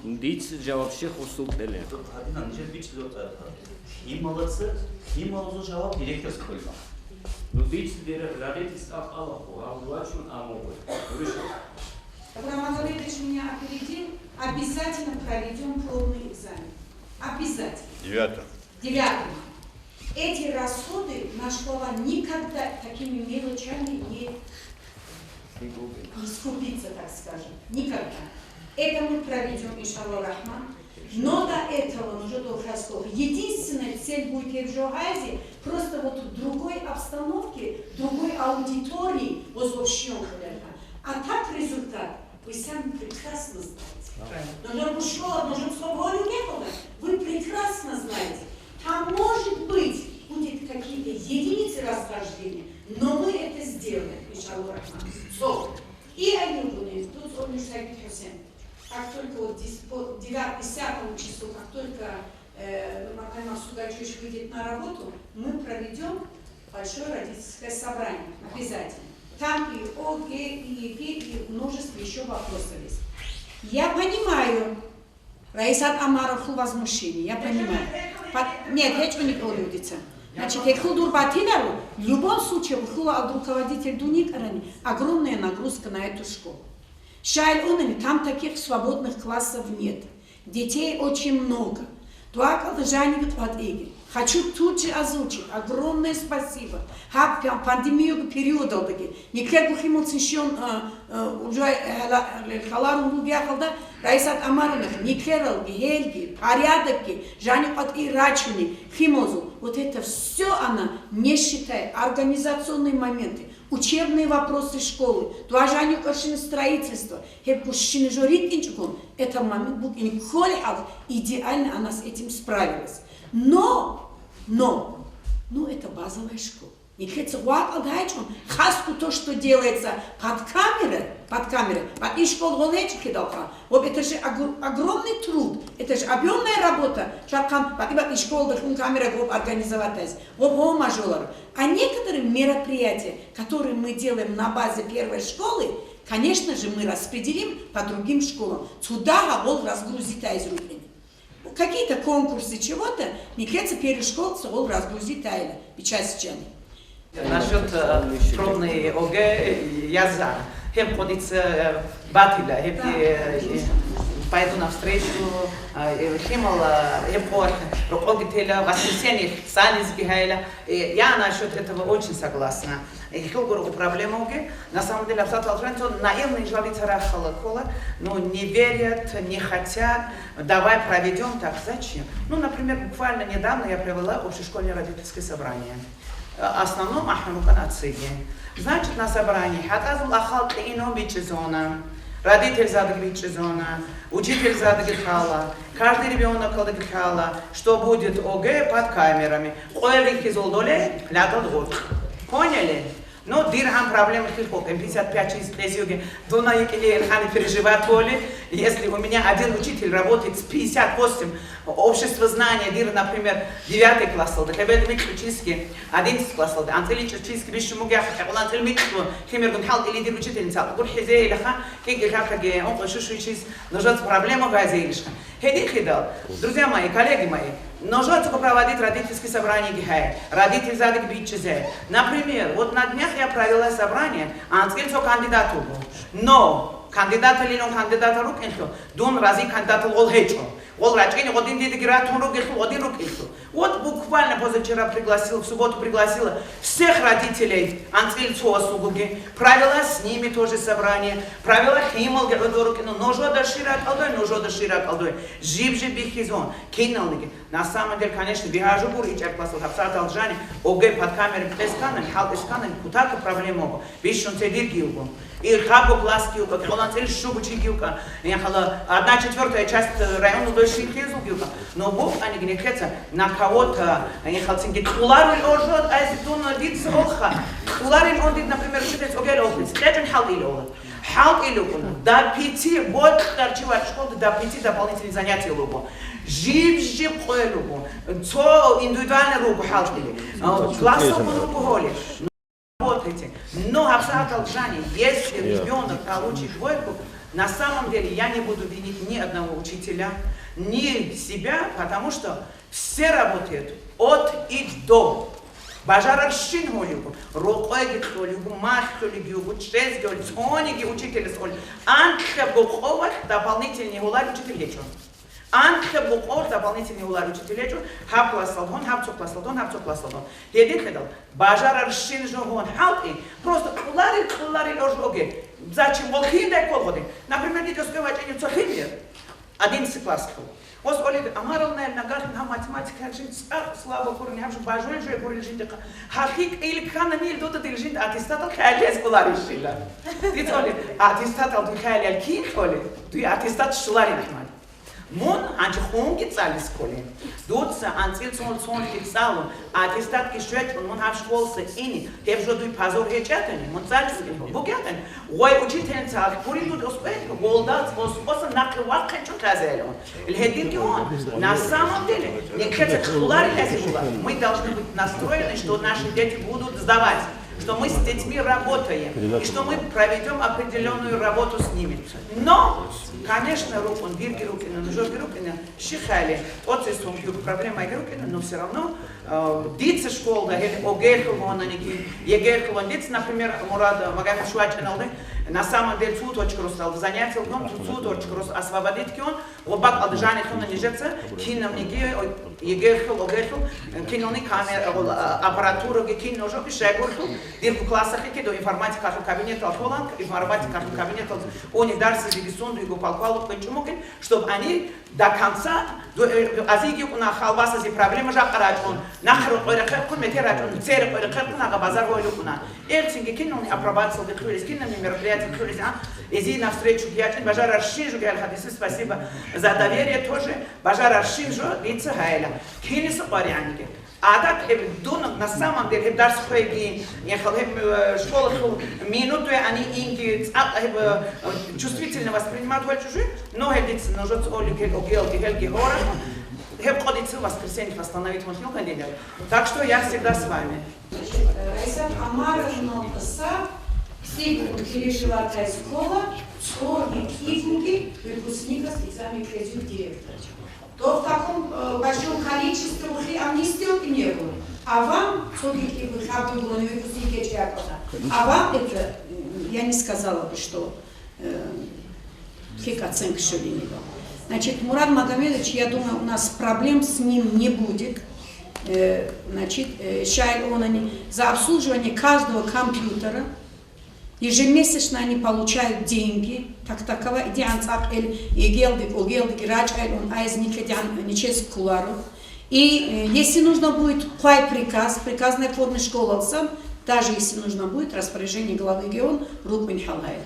Диц жаваб шех усук деле. Один анжел бич зот хималасы хималзу жаваб директор сколько. Ну диц родитель став Аллаху, а вачун амогой. Гуриш. Роман Валерьевич меня опередил, обязательно проведем пробный экзамен. Обязательно. 9. Эти расходы наша школа никогда такими мелочами не скупится, так скажем. Никогда. Это мы проведем, иншаллах рахман. Но до этого, уже до Хасков, единственная цель будет в Жохазе, просто вот в другой обстановке, другой аудитории возобщен. А так результат вы сами прекрасно знаете. Но школа, может, свободу не было, вы прекрасно знаете. Там, может быть, будет какие-то единицы расхождения, но мы это сделаем, иншаллах рахман. И они тут он Мишагит Хусейн. Как только вот 9-10 часу, как только Макай Масудачевич выйдет на работу, мы проведем большое родительское собрание, обязательно. Там и ОГЭ, и ЕГЭ, и множество еще вопросов есть. Я понимаю, Раисат Амаров возмущение, я понимаю. Нет, ничего не проводится. Значит, в любом случае, руководитель Дуник огромная нагрузка на эту школу. Там таких свободных классов нет. Детей очень много. Хочу тут же озвучить. Огромное спасибо. Пандемию периода. Никак бы ему цищен уже халару лубяхалда. Раисат Амаровна, Никерал, Гельги, порядки, Жаню от Ирачуни, Химозу. Вот это все она не считает. Организационные моменты, учебные вопросы школы, Жаню кашины строительства, Хепушины жорит инчукон. Это момент был идеально она с этим справилась. Но это базовая школа. Не хочется хаску то, что делается под камерой, под и школу волечки долха. Вот это же огромный труд, это же объемная работа, чтобы под и школу камера организовать. Вот мажоры. А некоторые мероприятия, которые мы делаем на базе первой школы, конечно же, мы распределим по другим школам. Туда разгрузить айзрубин. Какие-то конкурсы чего-то, не кажется, первой школы согол разгрузить айла, печать чани. Насчет пробной ОГЭ я за. Хем ходится батиля, пойду навстречу, Химал, Епорт, Рукогителя, воскресенье, Сани Сбегайля. Я насчет этого очень согласна. И какую проблему, на самом деле, абсолютно наивные жвалицы Рахалакола, но не верят, не хотят, давай проведем так, зачем? Ну, например, буквально недавно я провела общешкольное родительское собрание. Основном Ахманука нациги. Значит, на собрании Хатазул Ахал Ино Бичезона, родитель задак Бичезона, учитель задак Хала, каждый ребенок задак Хала, что будет ОГ под камерами. Ойрих из Олдоле, лягал год. Поняли? Но дирхам проблемы хилхок, 55 из Плезюги, Дунаик или Ирхани переживают воли. Если у меня один учитель работает с 58, общество знания, дир, например, 9 класс, да хебед митчический, 11 класс, да антилический, бишмугах, он антилмитчу, химергун хал или дир учительница, гур хизей лаха, кигахаге, он шушуичис, нуждается проблема газейлишка. Хеди хидал, друзья мои, коллеги мои, нужно проводить родительские собрания гихай, родитель задак бичезе. Например, вот на днях я провела собрание, антскильцо кандидатуру, но кандидата ли он кандидата рук инхо, дун рази кандидата лол хечо. Ол рачкини один дедигратун рук инхо, один рук инхо. Вот буквально позавчера пригласил, в субботу пригласила всех родителей антскильцо осугуги, провела с ними тоже собрание, провела химал геродорукину, ножо да ширак алдой, ножо да ширак алдой. Жив бихизон, киналники. На самом деле, конечно, бихажу бур и чак классов хапсат алджани, огэ под камерой плесканами, хал исканами, кутака проблему, бишон цедиргиугу. И хабу пласкиука, он цель шубучигиука, ехала 1/4 часть района до Шихизугиука. Но Бог, они не хотят на кого-то, ехал цинги, уларуль ожот, а если тун дит олха, уларуль он дит, например, читать огель олхис, это хал или ола. Хал или ола. До 5 год торчевать школу, до 5 дополнительных занятий лугу. Жив лугу, то индивидуальный руку хал или. Классовую руку голи. Работайте. Но абсолютно лжание, если ребенок получит двойку, на самом деле я не буду винить ни одного учителя, ни себя, потому что все работают от и до. Бажара шинголюгу, рукоги холюгу, махтолюгу, чезгиоль, цониги учители соль, анхебуховых дополнительные улари учителей. Анхебухов дополнительные улари учителей, хапклассалдон, хапцоклассалдон, хапцоклассалдон. Един хедал, бажара шинжогон, халки, просто улари ожоги. Зачем волхинда и колгоды? Например, дети успевают учиться химия, 11 класс. Ос олид амарална нагар на математика жить слабо курни хавш бажой же курни жить хакик или кана мил дота дилжит аттестат хайлес кулари шила. Дит олид аттестат ал хайлел ки олид ду аттестат шлари ахмад. Мон анче хонги цали сколе. Дотса антил сон кицалу аттестат кишет он мон хав школса ини хевжо ду пазор хечатани мон цали сколе. Богятан ой учительница кури ду успех голдат способ накрывать хочу тазело. Или на самом деле не мы должны быть настроены, что наши дети будут сдавать, что мы с детьми работаем и что мы проведем определенную работу с ними. Но, конечно, он вирги рукина, ножоги рукина, шихали, отцестом проблема рукина, но все равно дицы школа, огерху он аники, егерху он дицы, например, Мурад Магомед Шуачаналды, на самом деле цуточку стал занятие, но цуточку освободить он, лобак алдыжане он нижется, кином неги, егерху, огерху, кинони камеру, аппаратуру, кино ножоги, шегурху, дирку классах, до информатика кабинета Алхоланг, информатика кабинета университета Дигисунду и Гупалкуалу, чтобы они до конца, азиги на халваса зи проблема жакарачун, нахру ойракун, метерачун, церк ойракун, на базар ойракуна. Эльцинги кинули апробацию декрулис, кинули мероприятия декрулис, изи навстречу гиачин, бажар аршинжу, гиалхадисы, спасибо за доверие тоже, бажар аршинжу, лица гайля. Кинису парианики. А так, на самом деле, дарс хоеги, школа минуту, они инки чувствительно воспринимают чужие, но хедицы ножат олиги, огелги, хельги, гора, хепходицы воскресенье восстановить мутню кандидат. Так что я всегда с вами. Райсан Амаровна Са, всегда пережила школа, сходни книги, выпускника специальных кредитов директора. То в таком большом количестве уже амнистии не было. А вам, все-таки вы были выпускники Чайкова, а вам это, я не сказала бы, что фиг оценка что ли не было. Значит, Мурат Магомедович, я думаю, у нас проблем с ним не будет. Значит, за обслуживание каждого компьютера ежемесячно они получают деньги. Так такова и если нужно будет приказной форме школы алсам, даже если нужно будет распоряжение главы региона Рукмин Халаев.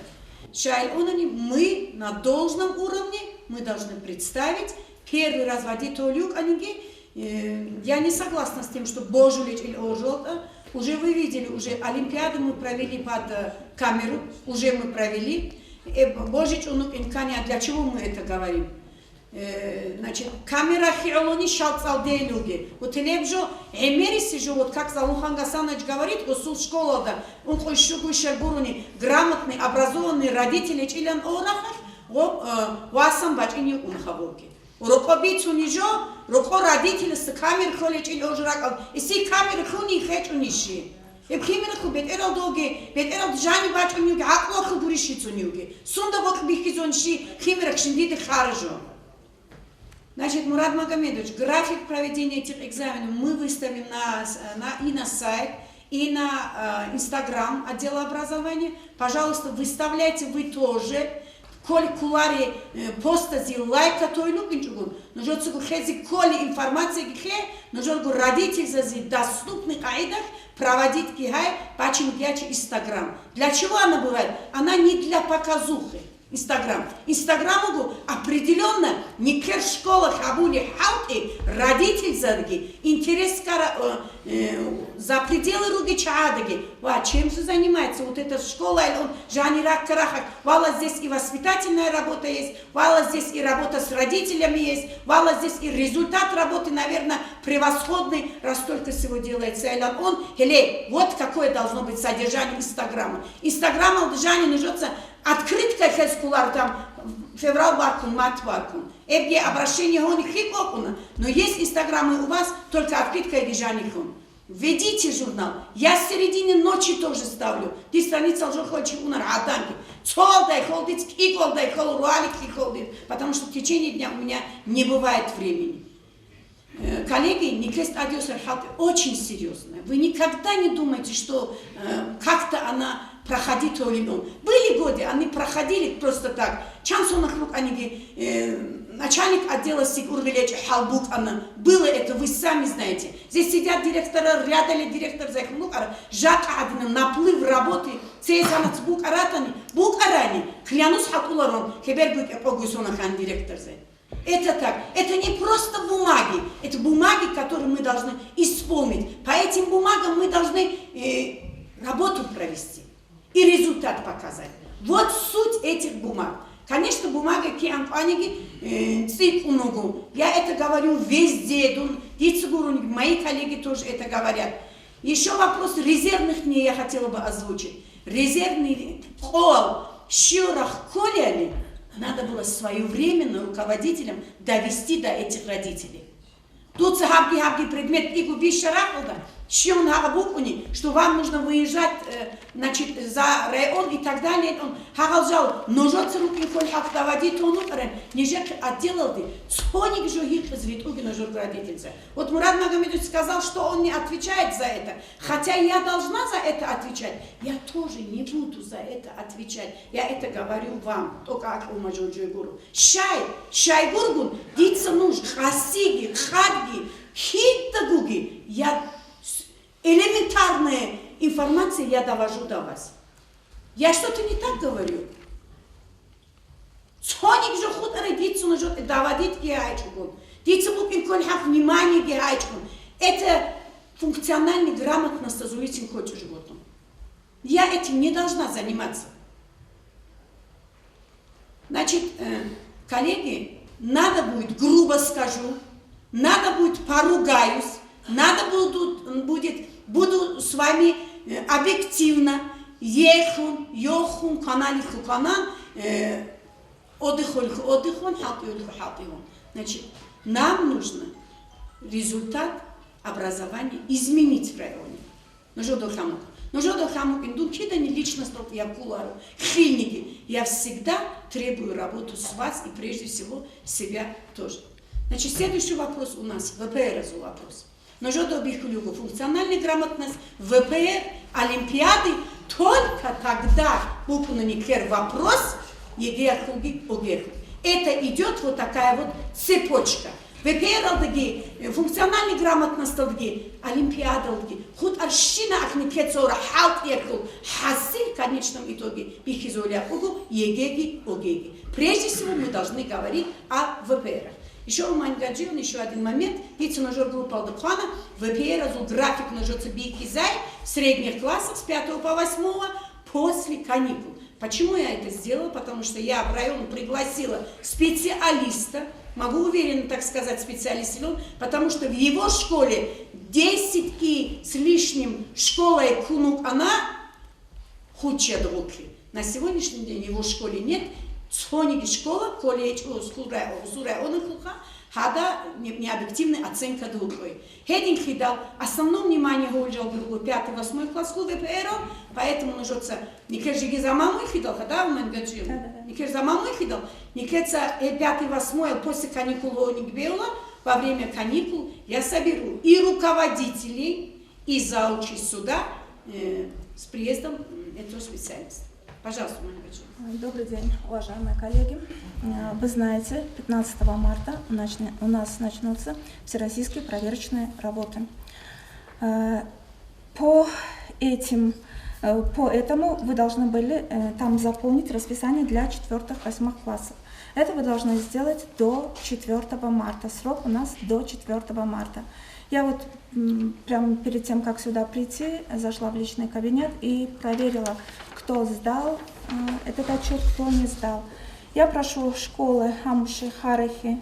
Мы на должном уровне, мы должны представить, первый раз водить толюк анги. Я не согласна с тем, что Божулич или Ожолта, уже вы видели, уже Олимпиаду мы провели под камеру, уже мы провели. Божич унук инканя, для чего мы это говорим? Значит, камера хиолони шалцалдей люди. Вот телебжо, эмериси же, вот как Залухан Гасанович говорит, усул школа, да, он койшугу шербуруни, грамотный, образованный родители, чилен орахах, васам бачини унхавоки. Рукобицу нижо, руко родители с камер холич или ожракал, и си камеры хуни хеч униши. И камеры бет эрал доги, бет эрал джани бач унюги, аклох буришицу нюги. Сунда вок бихизонши, камеры кшиндиты харжо. Значит, Мурат Магомедович, график проведения этих экзаменов мы выставим на сайт, и на Инстаграм отдела образования. Пожалуйста, выставляйте вы тоже. Коли кулари постази лайка той лукинчугун, но жодсугу хези коли информация гихе, но жодсугу родитель зази доступных аидах проводить гихай пачим гячи Инстаграм. Для чего она бывает? Она не для показухи. Инстаграм. Инстаграму определенно не кер школа хабули хауты родитель задги интерес за пределы руги чаадаги. Чем же занимается вот эта школа? Он жанирак карахак. Вала здесь и воспитательная работа есть, вала здесь и работа с родителями есть, вала здесь и результат работы, наверное, превосходный, раз только всего делается. Он, вот какое должно быть содержание Инстаграма. Инстаграм алдыжание нужется открытка хескулар там февраль баркун, март баркун. Эбге обращение он хикокуна. Но есть инстаграмы у вас только открытка и дежаникун. Введите журнал. Я в середине ночи тоже ставлю. Ты страница уже хочешь унар аданки. Цолдай холдит, киколдай хол, руалик киколдит. Потому что в течение дня у меня не бывает времени. Коллеги, Никрест Адиосер очень серьезная. Вы никогда не думаете, что как-то она проходит олимон. Были годы, они проходили просто так. Чансонахрук они начальник отдела Сигурвилеча Халбук, она было это, вы сами знаете. Здесь сидят директора, рядом директор Зайхмукара, Жак Адина, наплыв работы, Цейзанац Букаратани, Букарани, Клянус Хакуларон, Хебербук Эпогусонахан директор Зай. Это так, это не просто бумаги, это бумаги, которые мы должны исполнить. По этим бумагам мы должны работу провести и результат показать. Вот суть этих бумаг. Конечно, бумага киампаники цикунугу. Я это говорю везде, мои коллеги тоже это говорят. Еще вопрос резервных дней я хотела бы озвучить. Резервный пол, щурах коляли, надо было своевременно руководителям довести до этих родителей. Тут хабги предмет игу бишарахуда, щен хабукуни, что вам нужно выезжать, значит, за район и так далее. Он хагалжал, ножоцы руки коль хак доводит он утрен, нежек отделал ты, цоник жогит позвит уги ножок родительца. Вот Мурат Магомедович сказал, что он не отвечает за это, хотя я должна за это отвечать. Я тоже не буду за это отвечать. Я это говорю вам, только как у Маджоджойгуру. Шайгургун, дица нуж, хасиги, хадги, хиттагуги, я элементарные информации я довожу до вас. Я что-то не так говорю. Соник же худо родиться нужно доводить геайчку. Дица букин кольхах внимание геайчку. Это функциональный грамотно созуитин хочешь животным. Я этим не должна заниматься. Значит, коллеги, надо будет, грубо скажу, надо будет поругаюсь, надо будет, буду с вами объективно, йохун, каналиху канан, отдыхон, халтион. Значит, нам нужно результат образования изменить в районе. Но жодо хамук индун кидани личностно я кулару, хильники. Я всегда требую работу с вас и прежде всего себя тоже. Значит, следующий вопрос у нас, ВПР вопрос. Но что добихлюгу функциональная грамотность, ВПР, Олимпиады, только тогда выполнен вопрос, это идет вот такая вот цепочка. ВПР функциональная грамотность, Олимпиада, худ аршина акникецора халт еркул, хасиль в конечном итоге бихизоля угу, егеги, огеги. Прежде всего мы должны говорить о ВПР. Еще у Мангаджион, еще один момент, ведь он уже был полдухана, ВПР, график нажется бикизай в средних классах с 5 по 8 после каникул. Почему я это сделала? Потому что я в район пригласила специалиста, могу уверенно так сказать, специалиста, потому что в его школе 10 и с лишним школой кунук она худшая други. На сегодняшний день в его школе нет. Схоники школа, колледж, хада необъективная оценка другой. Хединг дал основное внимание уделял 5-8 класс ВПР, поэтому нужно не каждый за маму хидал, да, у меня гаджил, не каждый за маму хидал, не каждый 5-8 после каникул не было, во время каникул я соберу и руководителей, и заучи сюда с приездом этого специалиста. Пожалуйста, Мангаджион. Добрый день, уважаемые коллеги. Вы знаете, 15 марта у нас начнутся всероссийские проверочные работы. По этому вы должны были там заполнить расписание для 4-8 классов. Это вы должны сделать до 4 марта. Срок у нас до 4 марта. Я вот прямо перед тем, как сюда прийти, зашла в личный кабинет и проверила, кто сдал этот отчет, кто не сдал. Я прошу школы Хамуши, Харихи,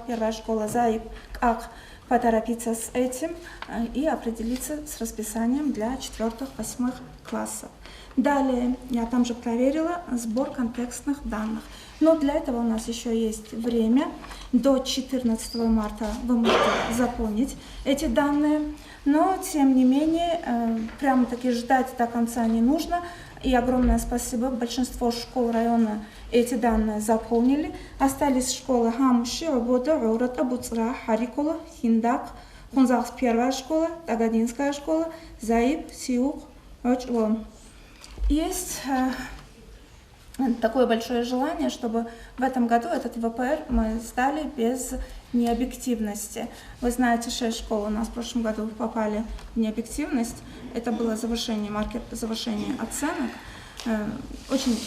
первая школа Заиб, как поторопиться с этим и определиться с расписанием для 4-8 классов. Далее я там же проверила сбор контекстных данных. Но для этого у нас еще есть время. До 14 марта вы можете заполнить эти данные. Но, тем не менее, прямо-таки ждать до конца не нужно. И огромное спасибо. Большинство школ района эти данные заполнили. Остались школы Хамуши, Обода, Урат, Абуцра, Харикула, Хиндак, Хунзах, первая школа, Тагадинская школа, Заиб, Сиук, Очвон. Есть такое большое желание, чтобы в этом году этот ВПР мы сдали без необъективности. Вы знаете, 6 школ у нас в прошлом году попали в необъективность. Это было завышение оценок. Очень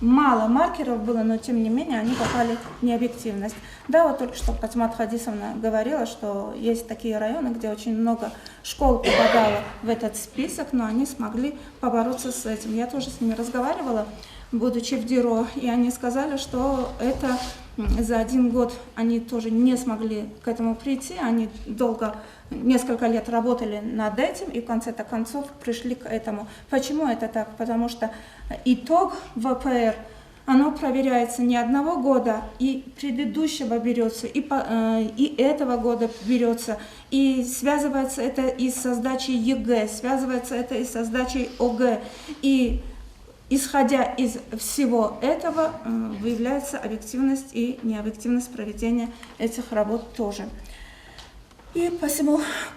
мало маркеров было, но тем не менее они попали в необъективность. Да, вот только что Патимат Хадисовна говорила, что есть такие районы, где очень много школ попадало в этот список, но они смогли побороться с этим. Я тоже с ними разговаривала, будучи в ДИРО, и они сказали, что это за 1 год они тоже не смогли к этому прийти, они несколько лет работали над этим и в конце-то концов пришли к этому. Почему это так? Потому что итог ВПР, оно проверяется не 1 года, и предыдущего берется, и этого года берется, и связывается это и со сдачей ЕГЭ, связывается это и со сдачей ОГЭ, и исходя из всего этого выявляется объективность и необъективность проведения этих работ тоже. И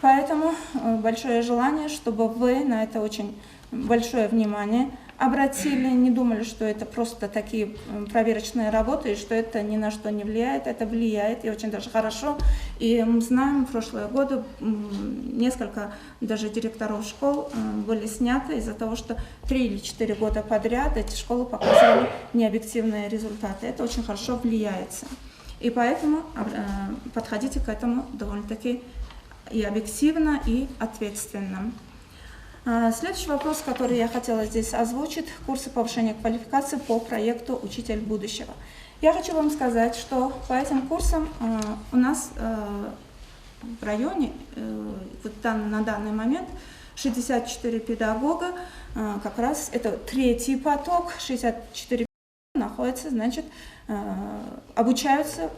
поэтому большое желание, чтобы вы на это очень большое внимание обратили, не думали, что это просто такие проверочные работы, и что это ни на что не влияет. Это влияет, и очень даже хорошо. И мы знаем, в прошлые годы несколько даже директоров школ были сняты из-за того, что 3 или 4 года подряд эти школы показывали необъективные результаты. Это очень хорошо влияет. И поэтому подходите к этому довольно-таки и объективно, и ответственно. Следующий вопрос, который я хотела здесь озвучить, курсы повышения квалификации по проекту «Учитель будущего». Я хочу вам сказать, что по этим курсам у нас в районе на данный момент 64 педагога, как раз это 3-й поток, 64 находятся, значит, обучаются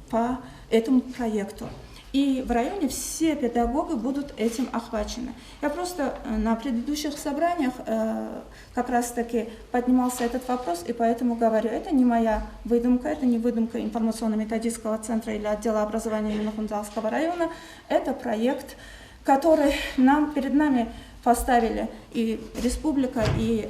по этому проекту. И в районе все педагоги будут этим охвачены. Я просто на предыдущих собраниях как раз-таки поднимался этот вопрос, и поэтому говорю, это не моя выдумка, это не выдумка информационно-методического центра или отдела образования именно Хунзалского района, это проект, который перед нами поставили и республика, и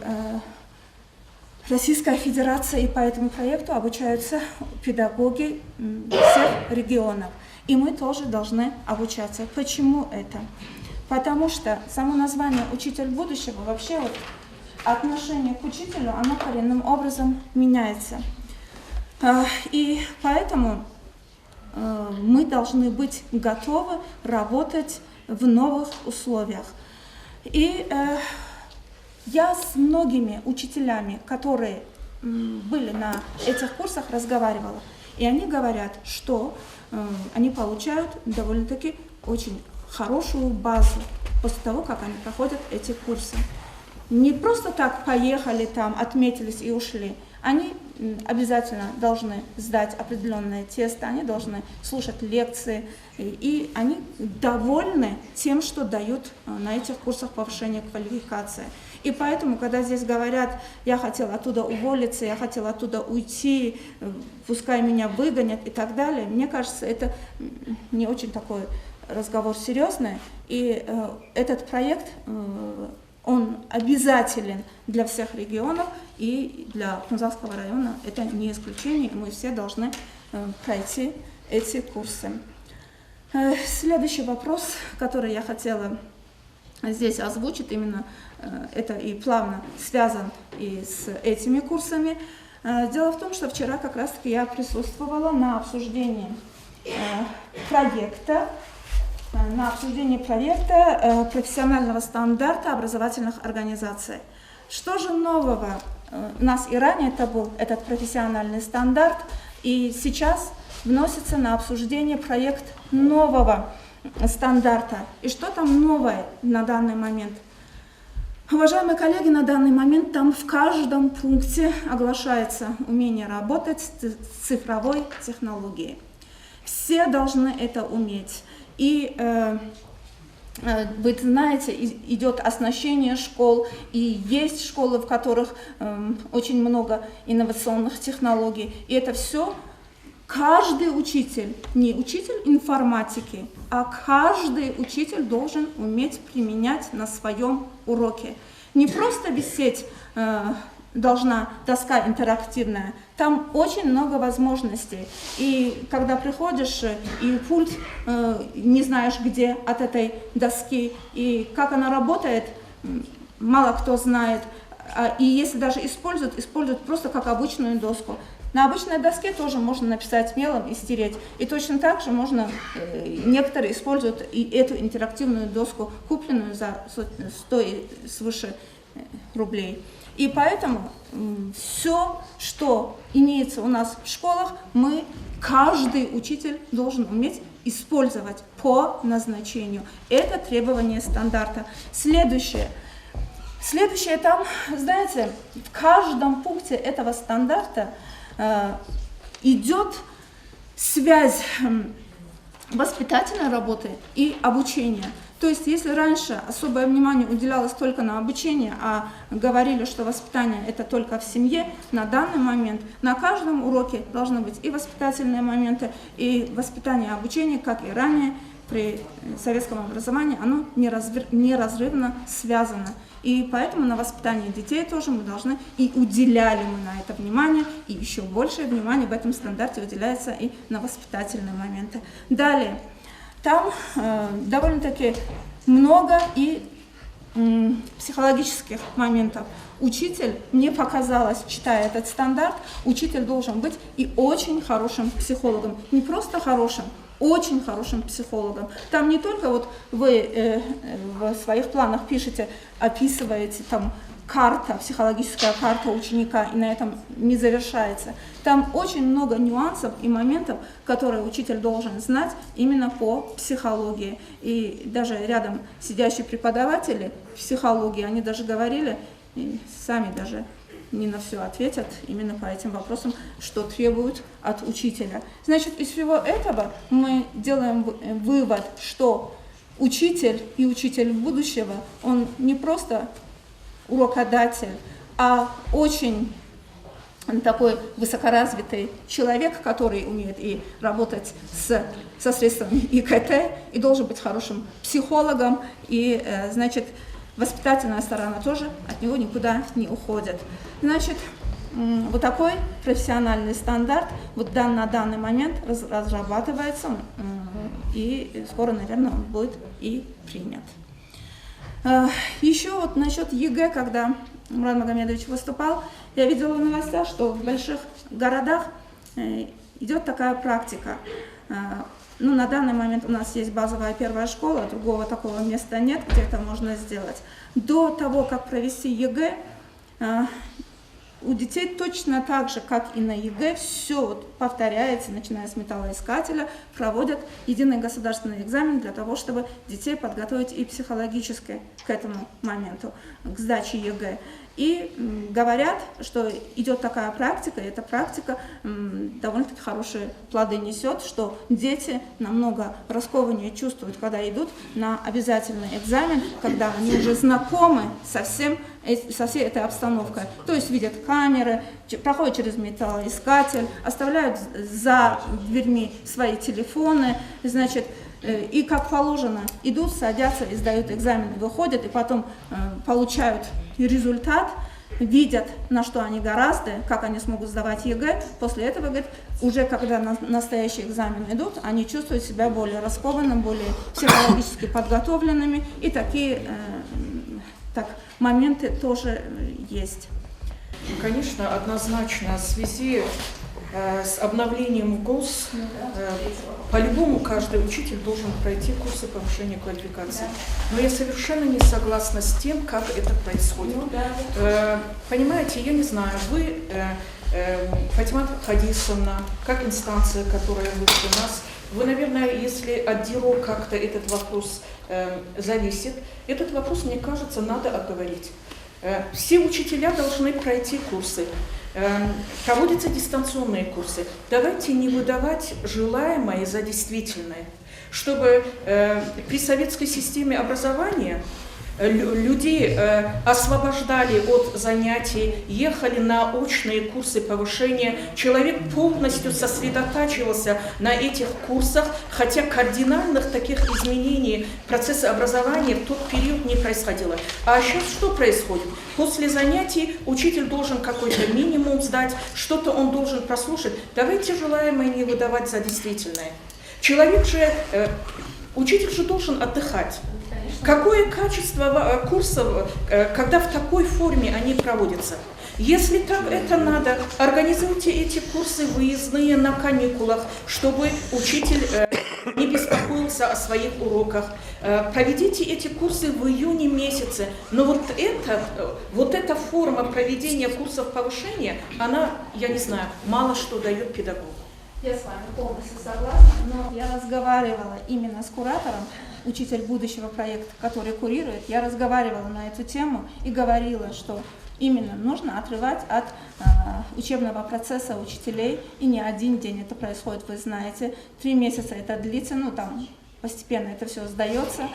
Российская Федерация, и по этому проекту обучаются педагоги всех регионов. И мы тоже должны обучаться. Почему это? Потому что само название «Учитель будущего», вообще вот отношение к учителю, оно коренным образом меняется. И поэтому мы должны быть готовы работать в новых условиях. И я с многими учителями, которые были на этих курсах, разговаривала. И они говорят, что они получают довольно-таки очень хорошую базу после того, как они проходят эти курсы. Не просто так поехали там, отметились и ушли. Они обязательно должны сдать определенные тесты, они должны слушать лекции, и они довольны тем, что дают на этих курсах повышения квалификации. И поэтому, когда здесь говорят, я хотел оттуда уволиться, я хотел оттуда уйти, пускай меня выгонят и так далее, мне кажется, это не очень такой разговор серьезный. И этот проект, он обязателен для всех регионов, и для Хунзалского района это не исключение, и мы все должны пройти эти курсы. Следующий вопрос, который я хотела здесь озвучить, именно это и плавно связан и с этими курсами. Дело в том, что вчера как раз-таки я присутствовала на обсуждении проекта, профессионального стандарта образовательных организаций. Что же нового? У нас и ранее это был этот профессиональный стандарт, и сейчас вносится на обсуждение проект нового стандарта. И что там новое на данный момент? Уважаемые коллеги, на данный момент там в каждом пункте оглашается умение работать с цифровой технологией. Все должны это уметь. И вы знаете, идет оснащение школ, и есть школы, в которых очень много инновационных технологий. И это все каждый учитель, не учитель информатики, а каждый учитель должен уметь применять на своем уроке. Не просто висеть должна доска интерактивная, там очень много возможностей. И когда приходишь, и пульт не знаешь где от этой доски, и как она работает, мало кто знает. И если даже используют просто как обычную доску. На обычной доске тоже можно написать мелом и стереть. И точно так же можно, некоторые используют и эту интерактивную доску, купленную за 100 и свыше рублей. И поэтому все, что имеется у нас в школах, каждый учитель должен уметь использовать по назначению. Это требование стандарта. Следующее там, знаете, в каждом пункте этого стандарта идет связь воспитательной работы и обучения. То есть, если раньше особое внимание уделялось только на обучение, а говорили, что воспитание это только в семье, на данный момент на каждом уроке должны быть и воспитательные моменты, и воспитание и обучение, как и ранее при советском образовании, оно неразрывно связано. И поэтому на воспитание детей тоже мы должны, и уделяли мы на это внимание, и еще большее внимание в этом стандарте уделяется и на воспитательные моменты. Далее. Там довольно-таки много и психологических моментов. Учитель, мне показалось, читая этот стандарт, учитель должен быть и очень хорошим психологом. Не просто хорошим, очень хорошим психологом. Там не только вот вы в своих планах пишете, описываете там психологическая карта ученика, и на этом не завершается. Там очень много нюансов и моментов, которые учитель должен знать именно по психологии. И даже рядом сидящие преподаватели психологии, они даже говорили, и сами даже не на все ответят именно по этим вопросам, что требуют от учителя. Значит, из всего этого мы делаем вывод, что учитель и учитель будущего, он не просто урокодатель, а очень такой высокоразвитый человек, который умеет и работать со средствами ИКТ, и должен быть хорошим психологом, и, значит, воспитательная сторона тоже от него никуда не уходит. Значит, вот такой профессиональный стандарт вот на данный момент разрабатывается, и скоро, наверное, он будет и принят. Еще вот насчет ЕГЭ, когда Мурат Магомедович выступал, я видела в новостях, что в больших городах идет такая практика. Ну, на данный момент у нас есть базовая первая школа, другого такого места нет, где это можно сделать. До того, как провести ЕГЭ, у детей точно так же, как и на ЕГЭ, все вот повторяется, начиная с металлоискателя, проводят единый государственный экзамен для того, чтобы детей подготовить и психологически к этому моменту, к сдаче ЕГЭ. И говорят, что идет такая практика, и эта практика довольно-таки хорошие плоды несет, что дети намного раскованнее чувствуют, когда идут на обязательный экзамен, когда они уже знакомы со всей этой обстановкой. То есть видят камеры, проходят через металлоискатель, оставляют за дверьми свои телефоны, значит, и как положено идут, садятся и сдают экзамены, выходят, и потом получают результат, видят, на что они гораздо, как они смогут сдавать ЕГЭ. После этого, говорит, уже когда настоящий экзамен идут, они чувствуют себя более раскованными, более психологически подготовленными, и такие моменты тоже есть. Конечно, однозначно в связи с обновлением ВГОС по-любому каждый учитель должен пройти курсы повышения квалификации. Но я совершенно не согласна с тем, как это происходит. Понимаете, я не знаю, вы, Фатима Хадисовна, как инстанция, которая выше нас, вы, наверное, если от ДИРО как-то этот вопрос зависит, этот вопрос, мне кажется, надо оговорить. Все учителя должны пройти курсы. Проводятся дистанционные курсы. Давайте не выдавать желаемое за действительное, чтобы при советской системе образования людей освобождали от занятий, ехали на очные курсы повышения, человек полностью сосредотачивался на этих курсах, хотя кардинальных таких изменений процесса образования в тот период не происходило. А сейчас что происходит? После занятий учитель должен какой-то минимум сдать, что-то он должен прослушать. Давайте желаемое не выдавать за действительное. Человек же, учитель же должен отдыхать. Какое качество курсов, когда в такой форме они проводятся? Если так это надо, организуйте эти курсы выездные на каникулах, чтобы учитель не беспокоился о своих уроках. Проведите эти курсы в июне месяце. Но вот эта форма проведения курсов повышения, она, я не знаю, мало что дает педагогу. Я с вами полностью согласна, но я разговаривала именно с куратором, учитель будущего проекта, который курирует, я разговаривала на эту тему и говорила, что именно нужно отрывать от учебного процесса учителей, и не один день это происходит, вы знаете, 3 месяца это длится, ну там постепенно это все сдается,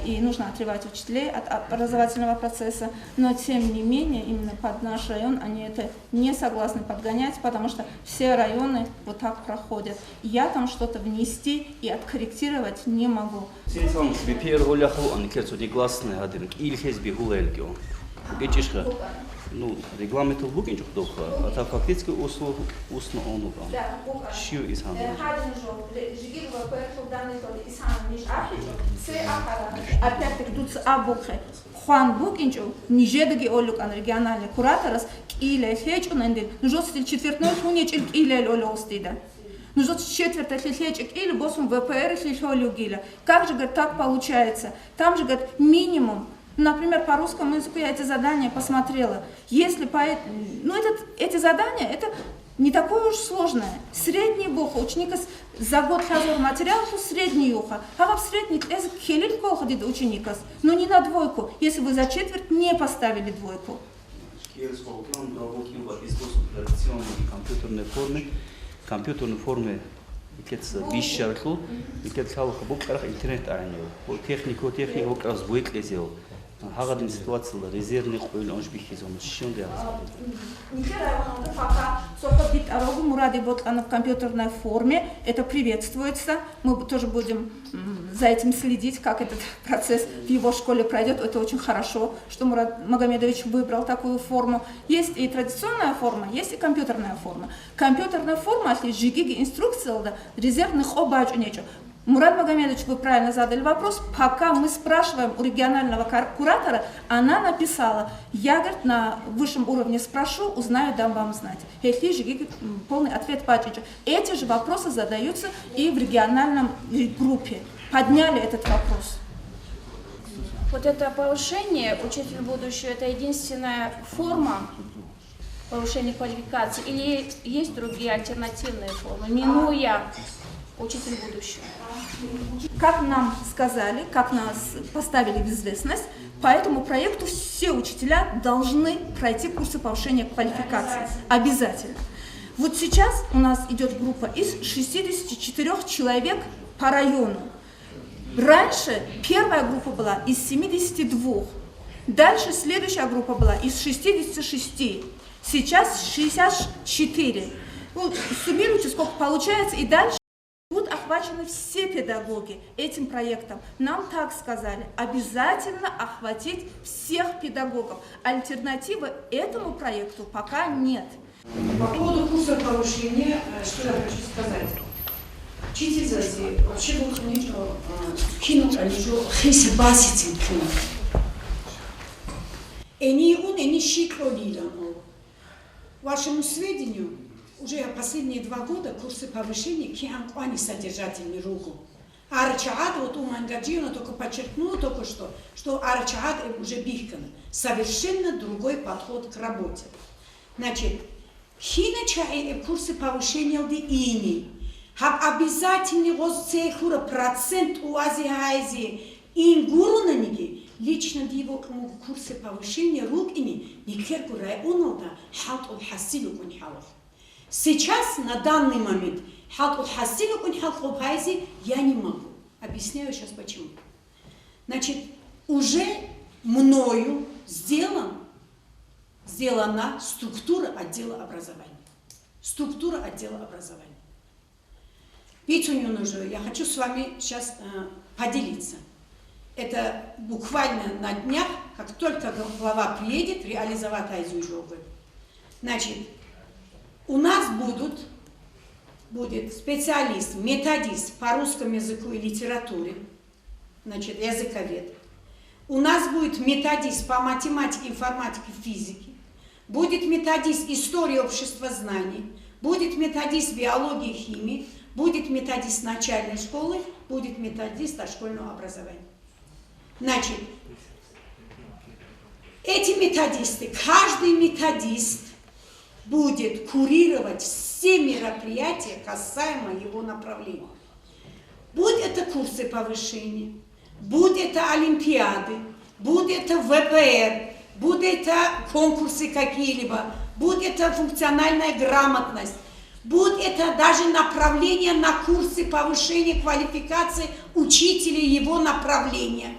и нужно отрывать учителей от образовательного процесса, но тем не менее именно под наш район они это не согласны подгонять, потому что все районы вот так проходят. Я там что-то внести и откорректировать не могу. Ну, регламентов букинчук доха, а так фактически устно онуга. Шиу исхан. Опять-таки тут абухе. Хуан букинчу, нижедаги олюкан региональный кураторас, или феч унендил, нужно четвертной хунеч или олюстида. Нужно четвертый феч или босум ВПР или как же, говорит, так получается? Там же, говорит, минимум. Например, по русскому языку я эти задания посмотрела. Если эти задания, это не такое уж сложное. Средний буха, ученика за год хазур материал, средний уха. А в средний язык хелит колходит ученика, но не на двойку, если вы за четверть не поставили двойку. он работал в операционной компьютерной форме, бишарху, интернет технику как раз выклезил. Хагадин ситуация резервный хуй он шбихизон шунде. Пока Сокобит Арогу Мурады Ботлана в компьютерной форме, это приветствуется. Мы тоже будем за этим следить, как этот процесс в его школе пройдет. Это очень хорошо, что Мурад Магомедович выбрал такую форму. Есть и традиционная форма, есть и компьютерная форма. Компьютерная форма, если жигиги инструкция, резервных обач нечего. Мурад Магомедович, вы правильно задали вопрос. Пока мы спрашиваем у регионального куратора, она написала, я, говорит, на высшем уровне спрошу, узнаю, дам вам знать. Полный ответ Пачича. Эти же вопросы задаются и в региональном группе. Подняли этот вопрос. Вот это повышение, учитель будущего, это единственная форма повышения квалификации или есть другие альтернативные формы, минуя учитель будущего? Как нам сказали, как нас поставили в известность, по этому проекту все учителя должны пройти курсы повышения квалификации. Обязательно. Вот сейчас у нас идет группа из 64 человек по району. Раньше первая группа была из 72. Дальше следующая группа была из 66. Сейчас 64. Ну, суммируйте, сколько получается, и дальше будут охвачены все педагоги этим проектом. Нам так сказали, обязательно охватить всех педагогов. Альтернативы этому проекту пока нет. По поводу курса повышения, что я хочу сказать. Учитель зази, вообще был кинул, что хиси басицин кинул. Эни шикролилам. Вашему сведению, уже последние 2 года курсы повышения кианкуани содержательный руку. Арчаат, вот у Мангаджиона только подчеркнула только что Арчаат уже бихкан. Совершенно другой подход к работе. Значит, хинача курсы повышения лди ини. Хаб обязательный возцехура процент уази хайзи ингурунаники. Лично его курсы повышения рук ини никерку районуда хат от хасилу кунхалов. Сейчас, на данный момент, я не могу. Объясняю сейчас почему. Значит, уже мною сделана структура отдела образования. Структура отдела образования. Я хочу с вами сейчас поделиться. Это буквально на днях, как только глава приедет, реализовать айзюжовы. Значит, у нас будет специалист, методист по русскому языку и литературе, значит, языковед. У нас будет методист по математике, информатике, физике. Будет методист истории общества знаний. Будет методист биологии и химии. Будет методист начальной школы. Будет методист дошкольного образования. Значит, эти методисты, каждый методист будет курировать все мероприятия, касаемо его направления. Будь это курсы повышения, будь это олимпиады, будь это ВПР, будь это конкурсы какие-либо, будь это функциональная грамотность, будь это даже направление на курсы повышения квалификации учителей его направления.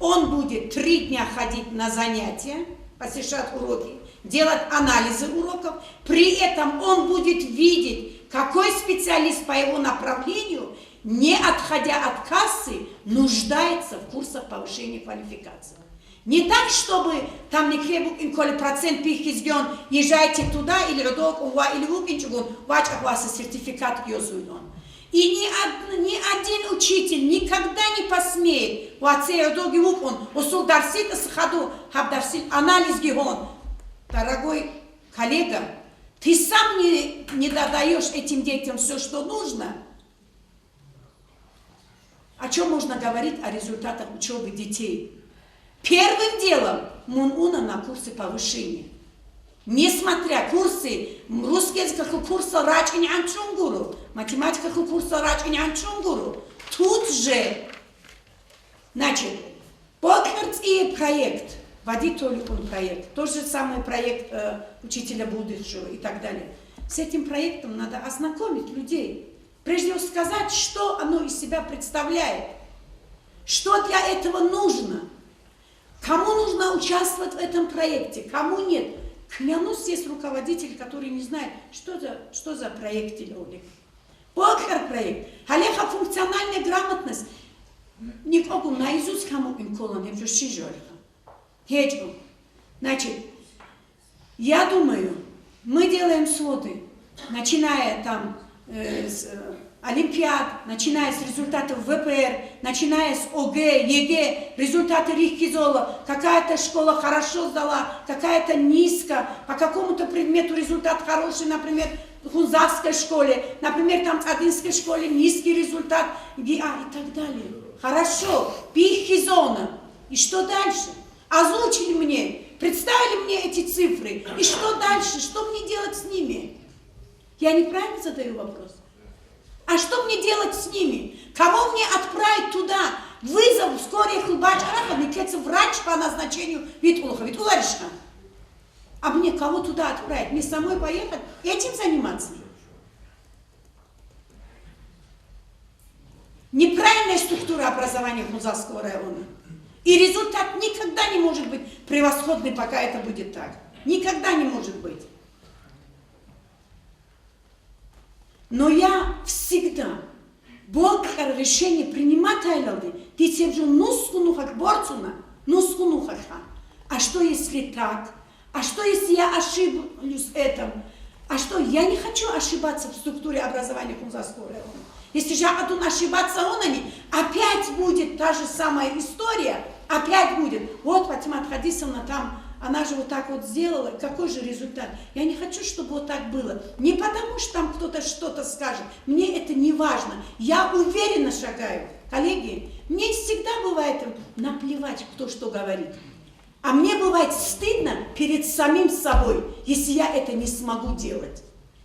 Он будет 3 дня ходить на занятия, посещать уроки, делать анализы уроков, при этом он будет видеть, какой специалист по его направлению, не отходя от кассы, нуждается в курсах повышения квалификации. Не так, чтобы там не кребук инколи процент пихизген, езжайте туда или родок, или вукинчугун, вач ахваса сертификат йозуйнон. И ни один учитель никогда не посмеет, анализ гигон. Дорогой коллега, ты сам не додаешь этим детям все, что нужно. О чем можно говорить о результатах учебы детей? Первым делом мунуна на курсы повышения. Несмотря курсы, русский язык как курса рачкини анчунгуру, математика как курса рачкини анчунгуру. Тут же, значит, Бокерц и проект вводить только он проект. Тот же самый проект учителя будущего и так далее. С этим проектом надо ознакомить людей. Прежде всего сказать, что оно из себя представляет. Что для этого нужно. Кому нужно участвовать в этом проекте, кому нет. Клянусь, есть руководитель, который не знает, что за проект или олег. Покер проект. Халеха функциональная грамотность. Никого наизусть кому им колон, я Хеджбу. Значит, я думаю, мы делаем своды, начиная там с Олимпиад, начиная с результатов ВПР, начиная с ОГЭ, ЕГЭ, результаты Рихкизола, какая-то школа хорошо сдала, какая-то низко, по какому-то предмету результат хороший, например, в Хунзавской школе, например, там в Адинской школе низкий результат, и так далее. Хорошо, Пихизона. И что дальше? Озвучили мне, представили мне эти цифры. И что дальше? Что мне делать с ними? Я неправильно задаю вопрос? А что мне делать с ними? Кого мне отправить туда? Вызов вскоре хлбач врач по назначению Витуларишка. А мне кого туда отправить? Мне самой поехать? Этим заниматься? Неправильная структура образования Хунзавского района. И результат никогда не может быть превосходный, пока это будет так. Никогда не может быть. Но я всегда, Бог решение принимает айлады, ты тебе нускунухак борцуна, нускунухаха. А что если так? А что если я ошиблюсь в этом? А что, я не хочу ошибаться в структуре образования Хунзавского района. Если же я буду ошибаться, опять будет та же самая история, опять будет. Вот Фатима Хадисовна там, она же вот так вот сделала, какой же результат? Я не хочу, чтобы вот так было. Не потому, что там кто-то что-то скажет, мне это не важно. Я уверенно шагаю. Коллеги, мне всегда бывает наплевать, кто что говорит. А мне бывает стыдно перед самим собой, если я это не смогу делать.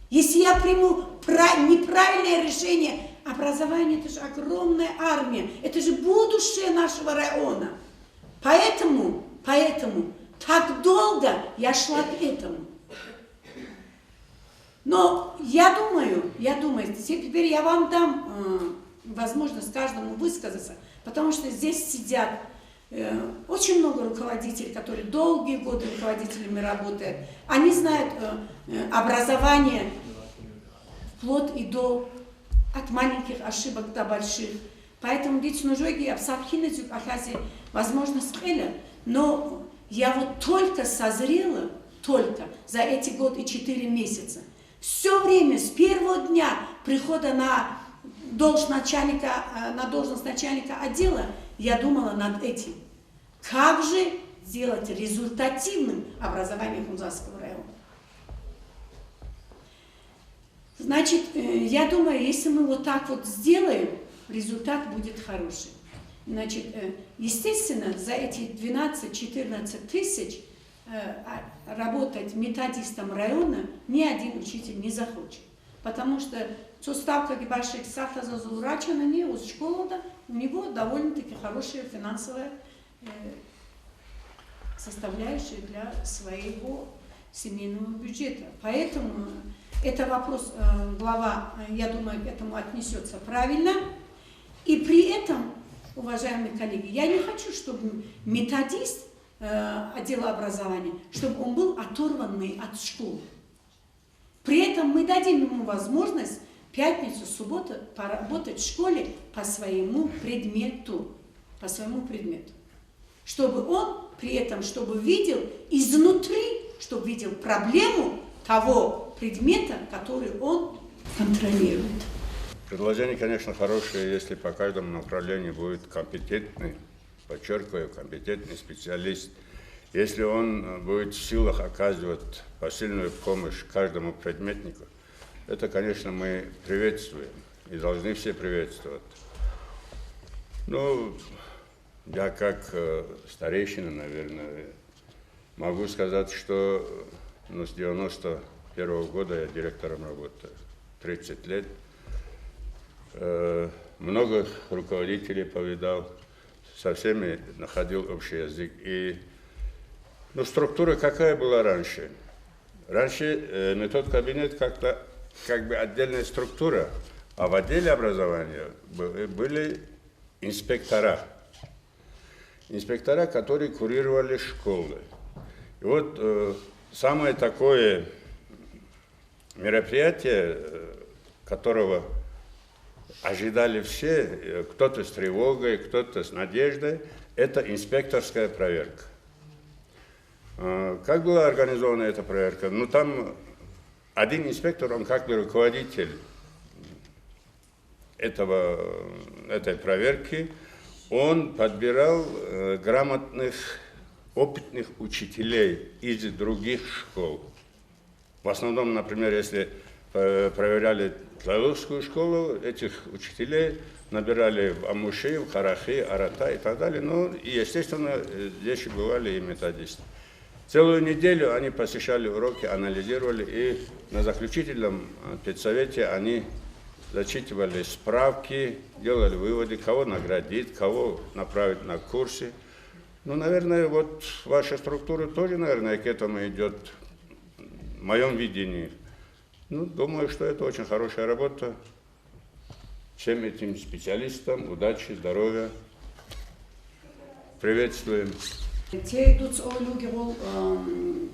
Если я приму неправильное решение. Образование – это же огромная армия, это же будущее нашего района. Поэтому так долго я шла к этому. Но я думаю, теперь я вам дам возможность каждому высказаться, потому что здесь сидят очень много руководителей, которые долгие годы руководителями работают. Они знают образование вплоть и до от маленьких ошибок до больших. Поэтому ведь нужно абсолютно возможно скрыли. Но я вот только созрела, за эти год и 4 месяца. Все время, с первого дня прихода на должность начальника отдела, я думала над этим. Как же сделать результативным образование Хунзавского района? Значит, я думаю, если мы вот так вот сделаем, результат будет хороший. Значит, естественно, за эти 12-14 тысяч работать методистом района ни один учитель не захочет. Потому что ставка больших сахара за урачена не у школы, у него довольно-таки хорошая финансовая составляющая для своего семейного бюджета. Поэтому это вопрос, глава, я думаю, к этому отнесется правильно. И при этом, уважаемые коллеги, я не хочу, чтобы методист отдела образования, чтобы он был оторванный от школы. При этом мы дадим ему возможность в пятницу, субботу поработать в школе по своему предмету. Чтобы он при этом, чтобы видел изнутри, чтобы видел проблему того предмета, который он контролирует. Предложение, конечно, хорошее, если по каждому направлению будет компетентный, подчеркиваю, компетентный специалист. Если он будет в силах оказывать посильную помощь каждому предметнику, это, конечно, мы приветствуем и должны все приветствовать. Ну, я как старейшина, наверное, могу сказать, что с 91 года я директором работаю, 30 лет. Много руководителей повидал, со всеми находил общий язык. И Но структура какая была раньше? Раньше метод кабинет как бы отдельная структура, а в отделе образования были инспектора. Инспектора, которые курировали школы. И вот самое такое мероприятие, которого ожидали все, кто-то с тревогой, кто-то с надеждой, это инспекторская проверка. Как была организована эта проверка? Ну, там один инспектор, он как бы руководитель этой проверки, он подбирал грамотных, опытных учителей из других школ. В основном, например, если проверяли Тлайловскую школу, этих учителей набирали в Амуши, в Харахи, Арата и так далее. Ну, и, естественно, здесь бывали и методисты. Целую неделю они посещали уроки, анализировали, и на заключительном педсовете они зачитывали справки, делали выводы, кого наградить, кого направить на курсы. Ну, наверное, вот ваша структура тоже, наверное, к этому идет, в моем видении. Ну, думаю, что это очень хорошая работа. Всем этим специалистам удачи, здоровья. Приветствуем. Те идут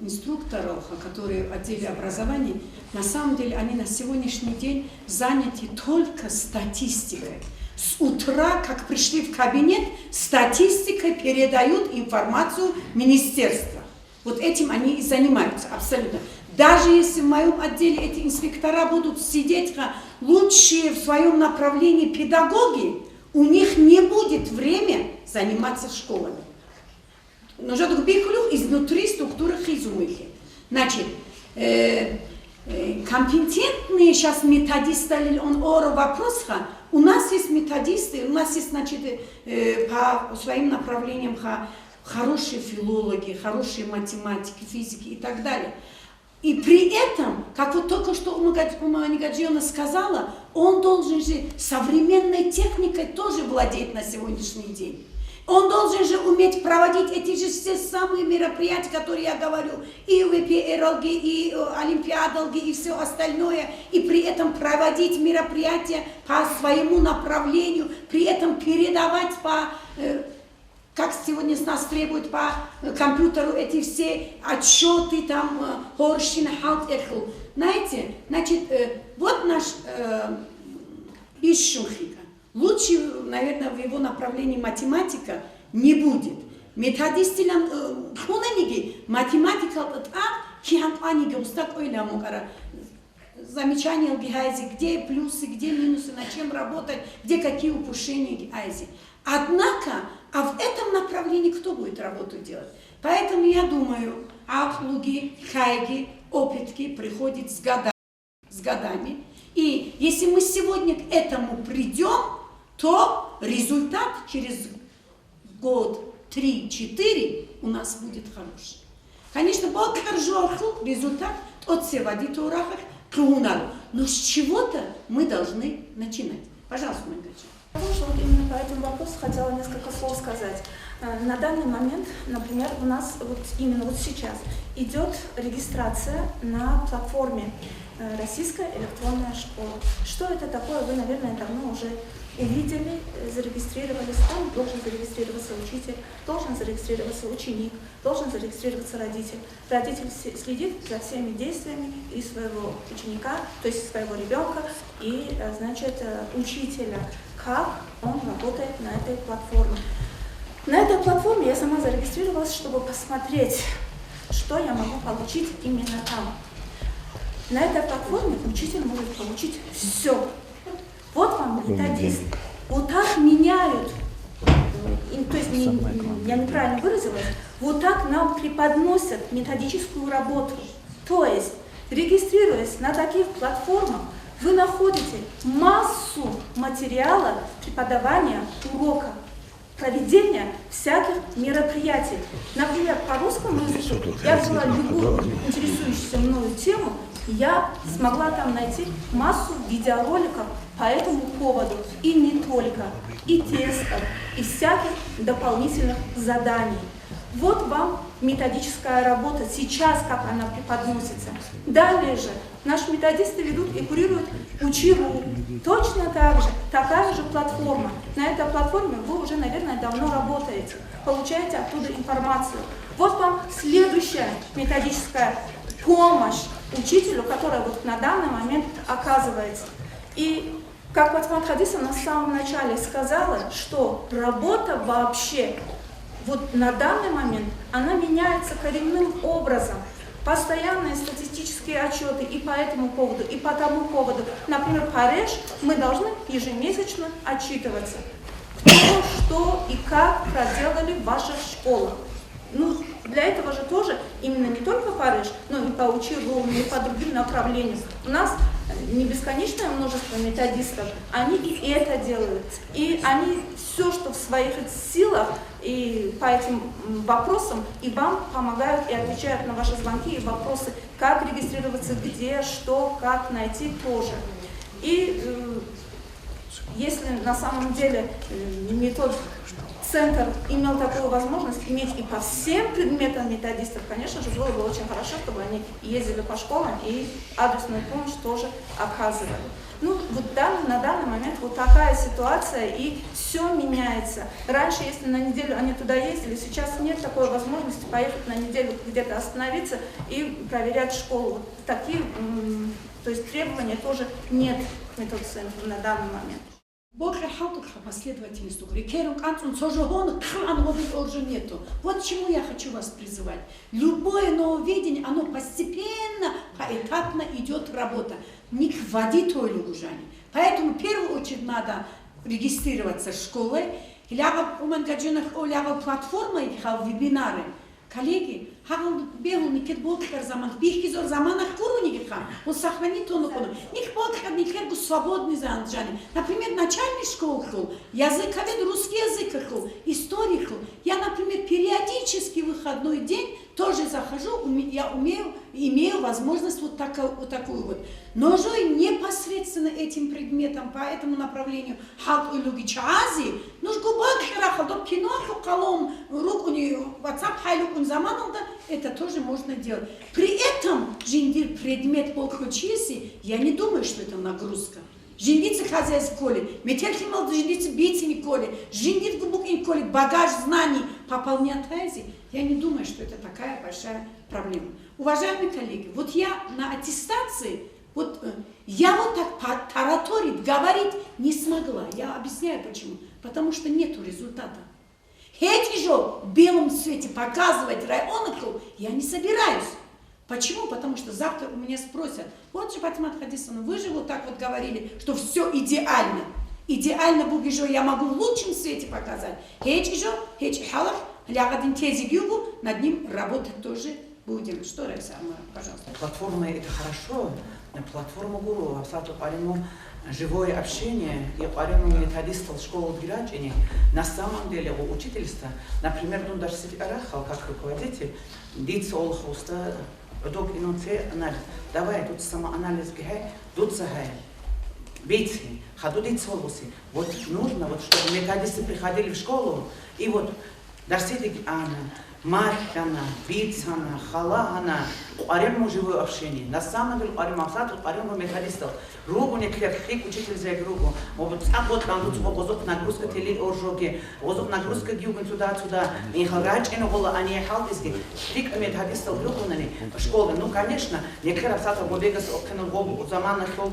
инструкторов, которые в отделе образования, на самом деле они на сегодняшний день заняты только статистикой. С утра, как пришли в кабинет, статистикой передают информацию министерства. Вот этим они и занимаются абсолютно. Даже если в моем отделе эти инспектора будут сидеть лучшие в своем направлении педагоги, у них не будет времени заниматься школами. Нужно только изнутри структуры хизумыхи. Значит, компетентные сейчас методисты, он вопрос, у нас есть методисты, у нас есть, значит, по своим направлениям хорошие филологи, хорошие математики, физики и так далее. И при этом, как вот только что Ума Нигаджиевна сказала, он должен же современной техникой тоже владеть на сегодняшний день. Он должен же уметь проводить эти же все самые мероприятия, которые я говорю, и ВПРЛГ, и Олимпиадалги, и все остальное, и при этом проводить мероприятия по своему направлению, при этом передавать как сегодня с нас требуют по компьютеру эти все отчеты, там, Хоршин, Халт, Эхл. Знаете, значит, вот наш Ишшунхика. Лучше, наверное, в его направлении математика не будет. Методистилам хунаники, математика кихампаники, устак ойлямукара. Замечания Гайзи, где плюсы, где минусы, над чем работать, где какие упущения Гайзи. Однако, а в этом направлении кто будет работу делать? Поэтому я думаю, аклуги, хайги, опытки приходят с годами. И если мы сегодня к этому придем, то результат через год, 3-4 у нас будет хороший. Конечно, результат от севадитурахах клунал. Но с чего-то мы должны начинать. Пожалуйста, Мангаджи. Потому что вот именно по этому вопросу хотела несколько слов сказать. На данный момент, например, у нас вот именно вот сейчас идет регистрация на платформе «Российская электронная школа». Что это такое, вы, наверное, давно уже увидели, зарегистрировались. Там должен зарегистрироваться учитель, должен зарегистрироваться ученик, должен зарегистрироваться родитель. Родитель следит за всеми действиями и своего ученика, то есть своего ребенка, и, значит, учителя, как он работает на этой платформе. На этой платформе я сама зарегистрировалась, чтобы посмотреть, что я могу получить именно там. На этой платформе учитель может получить все. Вот вам методист. Вот так меняют, то есть я неправильно выразилась, вот так нам преподносят методическую работу. То есть, регистрируясь на таких платформах, вы находите массу материала преподавания урока, проведения всяких мероприятий. Например, по русскому языку я взяла любую интересующуюся мною тему, и я смогла там найти массу видеороликов по этому поводу, и не только, и тестов, и всяких дополнительных заданий. Вот вам методическая работа, сейчас как она преподносится. Далее же наши методисты ведут и курируют Учи.ру. Точно так же, такая же платформа. На этой платформе вы уже, наверное, давно работаете, получаете оттуда информацию. Вот вам следующая методическая помощь учителю, которая вот на данный момент оказывается. И как Фатима Хадисовна в самом начале сказала, что работа вообще вот на данный момент, она меняется коренным образом. Постоянные статистические отчеты и по этому поводу, и по тому поводу. Например, Париж, мы должны ежемесячно отчитываться, кто, что и как проделали в ваших школах. Ну, для этого же тоже именно не только Париж, но и по Учи.ру, и по другим направлениям. У нас не бесконечное множество методистов, они и это делают. И они все, что в своих силах, и по этим вопросам, и вам помогают, и отвечают на ваши звонки и вопросы, как регистрироваться, где, что, как найти тоже. И если на самом деле не тот центр имел такую возможность иметь и по всем предметам методистов, конечно же, было бы очень хорошо, чтобы они ездили по школам и адресную помощь тоже оказывали. Ну, вот на данный момент вот такая ситуация, и все меняется. Раньше, если на неделю они туда ездили, сейчас нет такой возможности поехать на неделю где-то остановиться и проверять школу. Вот такие, то есть требования тоже нет к метод-центру на данный момент. Последовательность. Вот к чему я хочу вас призывать. Любое нововведение, оно постепенно, поэтапно идет работа. Не хватит той лугужани. Поэтому в первую очередь надо регистрироваться в школе. Платформа и вебинары. Коллеги, бегу никет болтер заман, бихкизор заманах куру никетхам, он сохранит он окону. Ник болтер никет свободный занджани. Например, начальный школ хул, языковед, русский язык хул, история хул. Я, например, периодически в выходной день тоже захожу, я имею возможность вот такую вот. Но же непосредственно этим предметом, по этому направлению, халт улуги чаази, нужно губак херахал, доп кино колом, руку не WhatsApp хайлук заманулда, это тоже можно делать. При этом жиндир предмет полхочиси, я не думаю, что это нагрузка. Жиндицы хозяйств коли, метельхимал жиндицы бейцами коли, жиндир губук им коли, багаж знаний пополнять тези, я не думаю, что это такая большая проблема. Уважаемые коллеги, вот я на аттестации, вот я вот так тараторить, говорить не смогла. Я объясняю почему. Потому что нету результата. Эти же в белом цвете показывать районку я не собираюсь. Почему? Потому что завтра у меня спросят, вот же Фатима Хадисовна, вы же вот так вот говорили, что все идеально. Идеально бугижо я могу в лучшем свете показать. Эти же, эти халах, лягадин тези гюгу, над ним работать тоже будем. Что, Райсама, пожалуйста. Платформа это хорошо. Платформа гуру, абсолютно паримо живое общение, и паримо методистов школы грачени. На самом деле у учительства, например, ну даже если арахал как руководитель, диц олхуста, док инуце анализ. Давай тут самоанализ гай, тут загай. Бейцки, хаду диц олхуси. Вот нужно, вот чтобы методисты приходили в школу и вот дарсидик ана. Мархана, Бицана, Халахана, арему живое общение. На самом деле, арему абсату, арему методистов. Ругу не клет, хик учитель за группу. Вот там тут возок нагрузка теле оржоги, возок нагрузка гюген туда-сюда. И харач и новола, они халтиски. Хик методистов группу на них школы. Ну, конечно, не клет абсату, бобегас окену гобу, заман нашел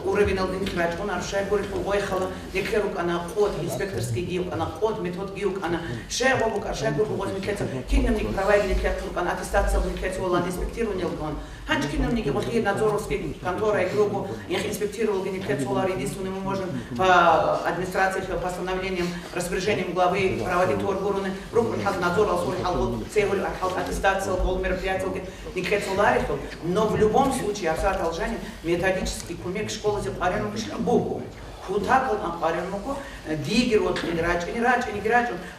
уровень один крач, он аршай горит поехала. Не клерук, она код, инспекторский гюк, она код, метод гюк, она шея гобук, аршай горит возьми клетца. Кинемник провайдерник лектуркан, аттестация лектуркан, инспектирование лгон. Ханч кинемники, вот есть надзоровские конторы и группу, их инспектировал генеклецолар, единственное мы можем по администрации, по постановлениям, распоряжениям главы проводить оргуруны, группу надзорал, вот целую аттестацию, пол мероприятия, генеклецолар, но в любом случае, абсолютно алжане, методический кумек школы за парену богу. Хутакал ампаренуку, дигер вот не грач.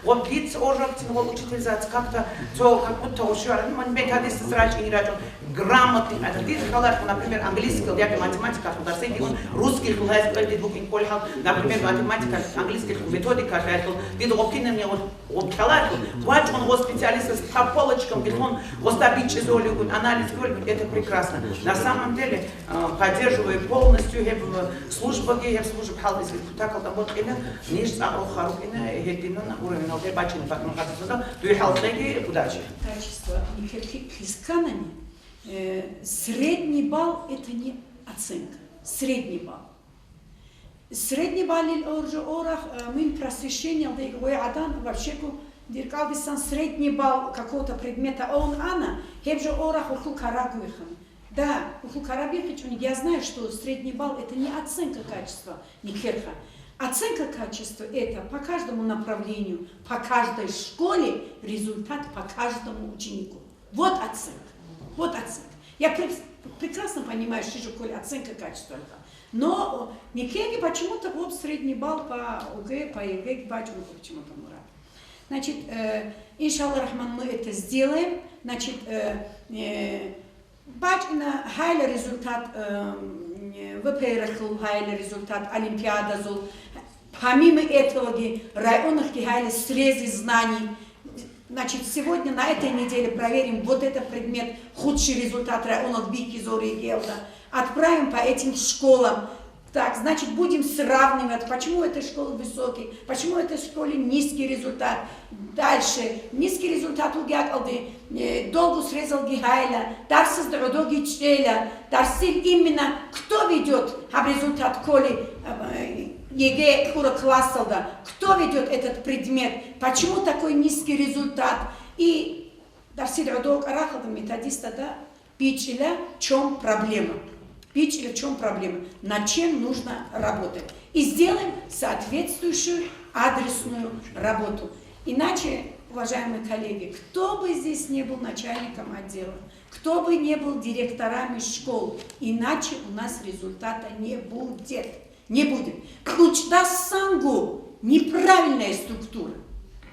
Вот лиц оржак тянул учитель как-то, то как будто ушел, он методист срач не грач, грамотный, например, английский, математика, русский, например, математика, английский, методика, он специалист по полочкам, он анализ, это прекрасно. На самом деле, поддерживаю полностью службу, Качество средний балл это не оценка, средний балл. Средний балл мы просвещение, вообще средний балл какого-то предмета, да, я знаю, что средний балл это не оценка качества, не кирха. Оценка качества это по каждому направлению, по каждой школе, результат по каждому ученику. Вот оценка. Вот оценка. Я прекрасно понимаю, что такое оценка качества. Но никакие почему-то вот средний балл по ОГЭ, по ЕГЭ, почему-то мурат. Значит, иншаллах рахман, мы это сделаем. Значит, бачина хайла результат ВПРХ, хайла результат Олимпиада зол. Помимо этого, районных хайла срезы знаний. Значит, сегодня на этой неделе проверим вот этот предмет, худший результат районов Бики, Зори и Гелда. Отправим по этим школам. Так, значит, будем сравнивать, почему этой школы высокий, почему этой школе низкий результат. Дальше, низкий результат у Гякалды, долго срезал Гихайля, дарсыз дорогой Челя, дарсил именно, кто ведет результат коли ЕГЭ Хура классалда, кто ведет этот предмет, почему такой низкий результат. И дарсил дорогой Арахалда, методиста, да, Пичеля, в чем проблема. В чем проблема, над чем нужно работать. И сделаем соответствующую адресную работу. Иначе, уважаемые коллеги, кто бы здесь не был начальником отдела, кто бы не был директорами школ, иначе у нас результата не будет. Не будет. Ключда сангу неправильная структура.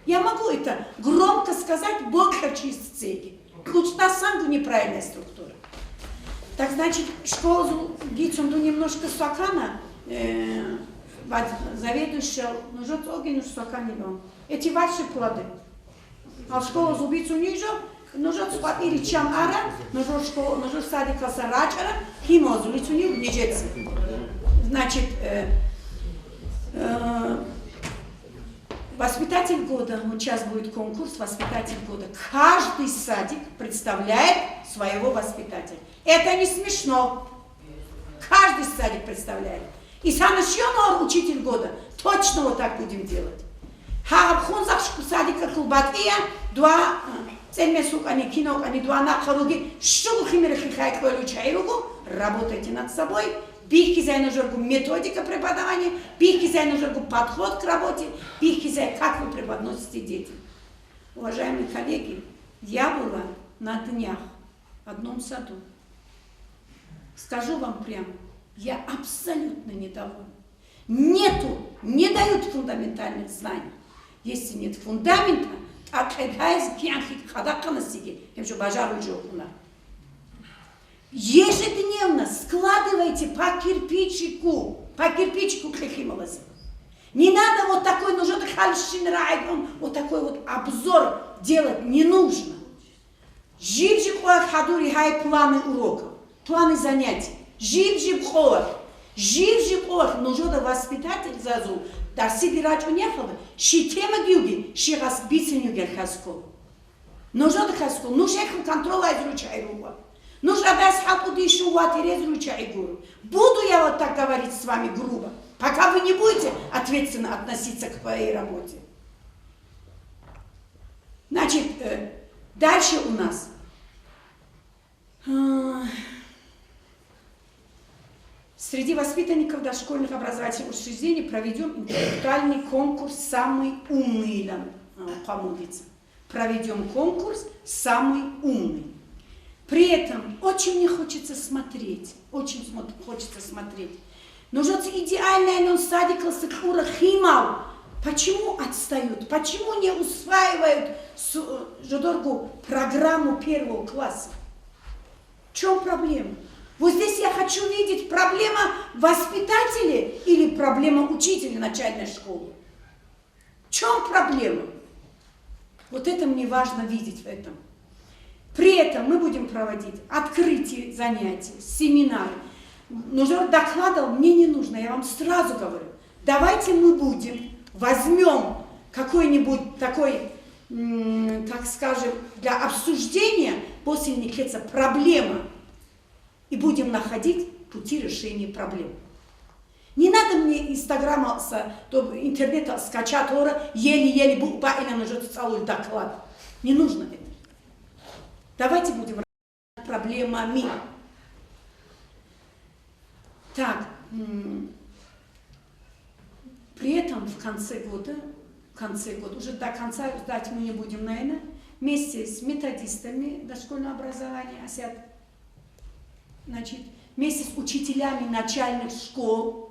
Я могу это громко сказать, Бог очистит цеги. Ключда сангу неправильная структура. Так значит, школу Гицунду немножко стакана, заведующая, нужно огонь в стакане. Эти ваши плоды. А в школу зубицу ниже, нужно спать или чам ара, нужно садика сарачара, химо зубицу ниже. Значит, воспитатель года, вот сейчас будет конкурс воспитатель года. Каждый садик представляет своего воспитателя. Это не смешно. Каждый садик представляет. И самый учитель года. Точно вот так будем делать. Садика Кулбатия, два цельмесук, они кино, они два нахаруги, работайте над собой. Бихки за нужно методика преподавания, бихки за нужно подход к работе, бихки за как вы преподносите детям. Уважаемые коллеги, я была на днях в одном саду. Скажу вам прямо, я абсолютно недовольна. Не дают фундаментальных знаний. Если нет фундамента, ежедневно складывайте по кирпичику клехималазы. Не надо вот такой, вот такой вот обзор делать не нужно. Планы уроков, планы занятий. Нужно воспитатель зазу. Да сидирать у нехала, тема гюги, раз биценю герхаско. Нужно хаско, нужно контроля изручай руба. Нужно дать хапу дишу ватирез изручай гуру. Буду я вот так говорить с вами грубо, пока вы не будете ответственно относиться к своей работе. Значит, дальше у нас. Среди воспитанников дошкольных образовательных учреждений проведем интеллектуальный конкурс «Самый умный» помолится. Проведем конкурс «Самый умный». При этом очень мне хочется смотреть, Нужно идеальный он садик сыкура химал. Почему отстают? Почему не усваивают жодоргу программу первого класса? чем проблема? Вот здесь я хочу видеть, проблема воспитателя или проблема учителя начальной школы. В чем проблема? Вот это мне важно видеть в этом. При этом мы будем проводить открытие занятий, семинары. Нужно докладывать, мне не нужно, я вам сразу говорю. Давайте мы возьмем какой-нибудь такой, так скажем, для обсуждения после Никеца проблема и будем находить пути решения проблем. Не надо мне инстаграма, интернета скачать, еле-еле нужно целый доклад. Не нужно это. Давайте будем решать проблемами. Так, при этом в конце года, уже до конца ждать мы не будем, наверное, вместе с методистами дошкольного образования, значит, вместе с учителями начальных школ,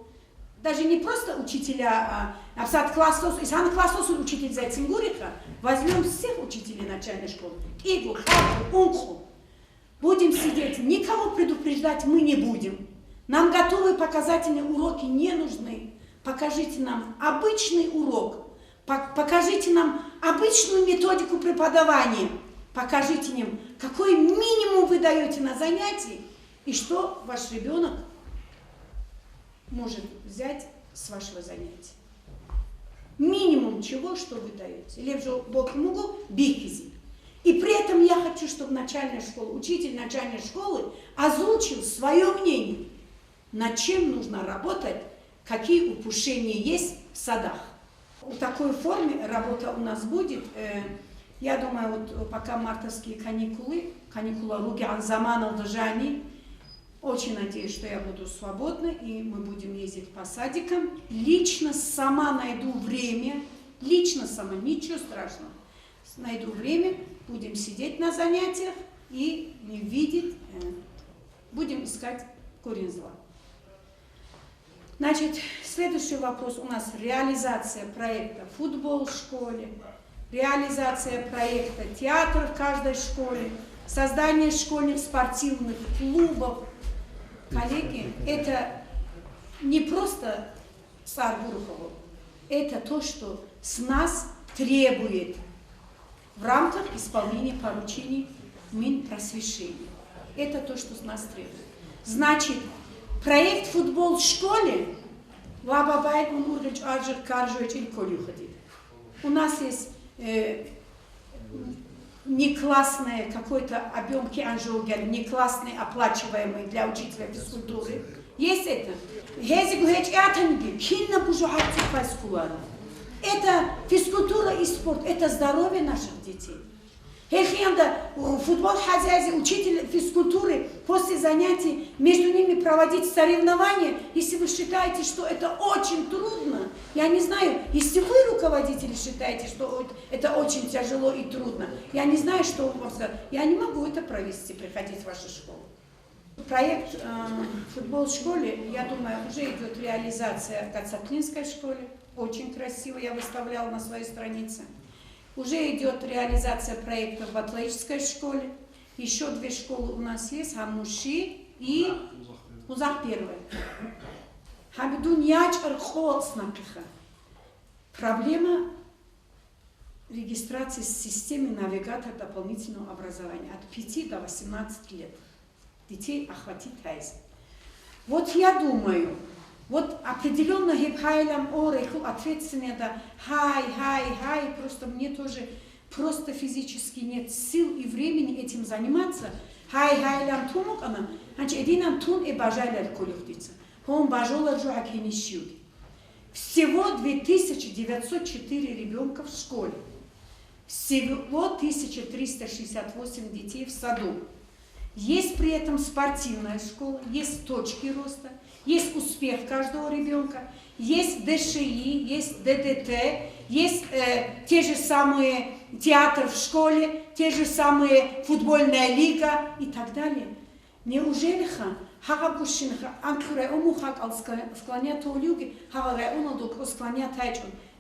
даже не просто учителя, а сад классов, и сан классов учитель за Цингуриха, возьмем всех учителей начальной школы, Игу, Хату, Унху, будем сидеть, никого предупреждать мы не будем. Нам готовые показательные уроки не нужны. Покажите нам обычный урок, покажите нам обычную методику преподавания, покажите нам, какой минимум вы даете на занятии и что ваш ребенок может взять с вашего занятия. Минимум чего, что вы даете. Левжу Бог могу бикизи. И при этом я хочу, чтобы начальная школа, учитель начальной школы озвучил свое мнение, над чем нужно работать, какие упущения есть в садах. В такой форме работа у нас будет. Я думаю, вот пока мартовские каникулы Ругиан Заманов Дажани, очень надеюсь, что я буду свободна, и мы будем ездить по садикам. Лично сама найду время, ничего страшного. Найду время, будем сидеть на занятиях и видеть, будем искать корень зла. Значит, следующий вопрос у нас реализация проекта «Футбол в школе», реализация проекта «Театр в каждой школе», создание школьных спортивных клубов. Коллеги, это не просто Сарбурхово, это то, что с нас требует в рамках исполнения поручений Минпросвещения. Это то, что с нас требует. Значит, проект «Футбол в школе» у нас есть не классные какой-то объем кианжогер, не классные оплачиваемые для учителя физкультуры. Есть это. Это физкультура и спорт, это здоровье наших детей. Футбол хозяйки, учитель физкультуры после занятий между ними проводить соревнования, если вы считаете, что это очень трудно, я не знаю, если вы, руководители, считаете, что это очень тяжело и трудно, я не знаю, что вам сказать, я не могу это провести, приходить в вашу школу. Проект «Футбол в школе», я думаю, уже идет реализация в Кацаклинской школе, очень красиво, я выставляла на своей странице. Уже идет реализация проекта в Батлаической школе. Еще 2 школы у нас есть, Хамуши и Узах первая. Проблема регистрации в системе навигатора дополнительного образования от 5 до 18 лет. Детей охватит хайз. Вот я думаю, вот определенно гибхайлам ореху ответственные, да, хай, просто мне тоже просто физически нет сил и времени этим заниматься. Хайлам тумук она, значит, единам тун и бажайлер колюхтица. Он бажолар жу акинищуги. Всего 2904 ребенка в школе. Всего 1368 детей в саду. Есть при этом спортивная школа, есть точки роста, есть успех каждого ребенка, есть ДШИ, есть ДДТ, есть те же самые театры в школе, те же самые футбольная лига и так далее. Неужели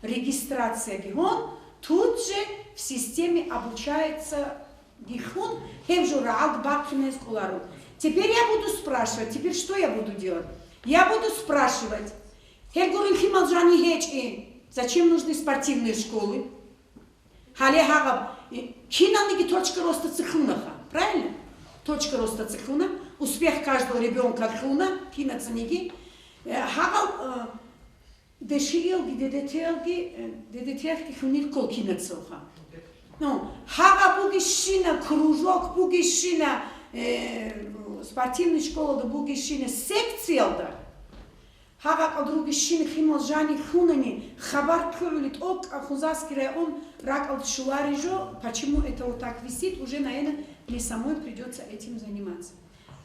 регистрация гигон, тут же в системе обучается гихун, Теперь я буду спрашивать. Теперь что я буду делать? Я буду спрашивать. Зачем нужны спортивные школы? Точка роста циклунаха. Правильно? Точка роста циклуна. Успех каждого ребенка от клуна. Кинацаниги. Дешиелги, дедетелги, хунил кол кинацоха. Ну, хага бугишина кружок, бугишина спортивная школа, да бугишина секция, да. Хага кадругишина хималжани хунани, хабар кюлит ок, ахузаский район, рак алшуларижо. Почему это вот так висит, уже, наверное, мне самой придется этим заниматься.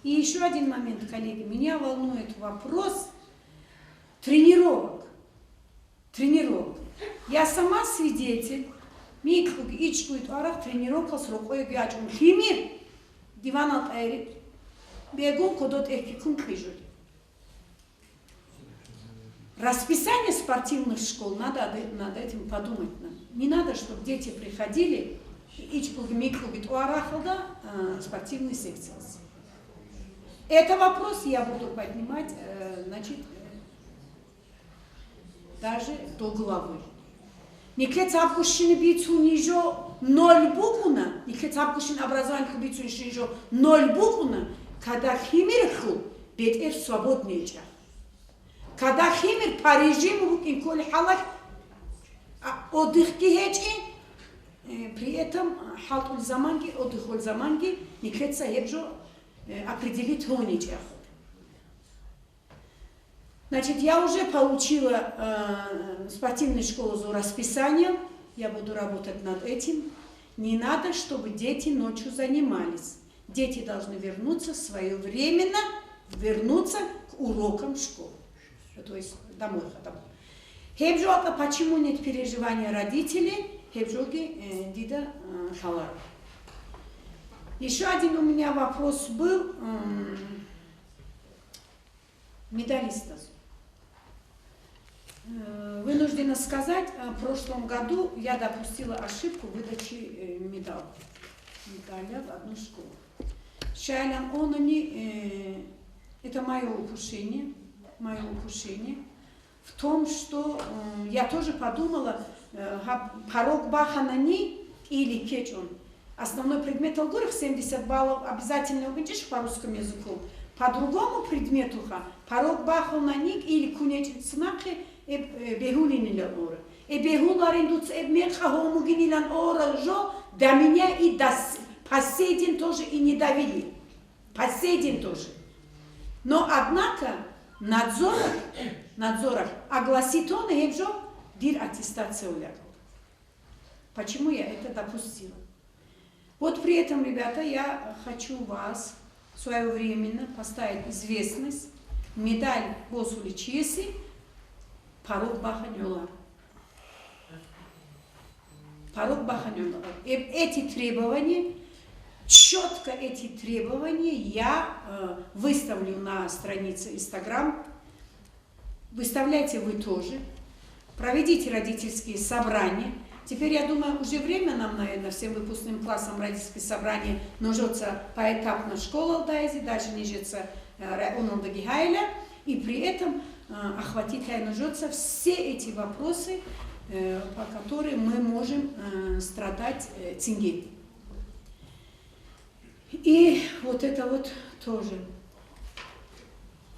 И еще один момент, коллеги, меня волнует вопрос тренировок. Я сама свидетель. Микл ичкует арах тренировка с рукой гячун. Химир диван от айрит. Бегун кодот эхкикун крижут. Расписание спортивных школ, надо над этим подумать. Не надо, чтобы дети приходили и ичкуги микл арахалда спортивной секции. Это вопрос я буду поднимать, значит, даже до головы. Никлет абгушин бицунижо 0 букуна, никлет абгушин образование бицунижо 0 букуна, когда химир ху, бетер свободный чах. Когда химир по режиму букин коли халах отдыхки хечи, при этом халтуль заманги, отдыхоль заманги, никлет саебжо определить хони чах. Значит, я уже получила спортивную школу за расписанием, я буду работать над этим. Не надо, чтобы дети ночью занимались. Дети должны вернуться своевременно, вернуться к урокам школы, то есть домой. Хебжока, почему нет переживания родителей? Хебжоки дида халар. Еще один у меня вопрос был медалистов. Вынуждена сказать, в прошлом году я допустила ошибку выдачи медаля в одну школу. Шайлам Онони, это мое упущение в том, что я тоже подумала, порог Баханани или Кечон, основной предмет алгоритм 70 баллов обязательно учишь по русскому языку. По другому предмету порог Баханани или Кунечицмахи Бехулинила ора. Бехуларин тут мерха хомугинилан ора жо, до меня и до последен тоже и не довели. Последен тоже. Но однако надзорах огласит он и жо дир аттестация улягал. Почему я это допустила? Вот при этом, ребята, я хочу вас своевременно поставить известность, медаль Босули Чеси, порог Баханёла. Порог Баханёла. Эти требования, четко эти требования я выставлю на странице Instagram. Выставляйте вы тоже. Проведите родительские собрания. Теперь, я думаю, уже время нам, наверное, всем выпускным классам родительские собрания нужется поэтапно школа Алдайзи, дальше нижется район Дагихайля, и при этом охватить нужется все эти вопросы, по которым мы можем страдать тенге. И вот это вот тоже.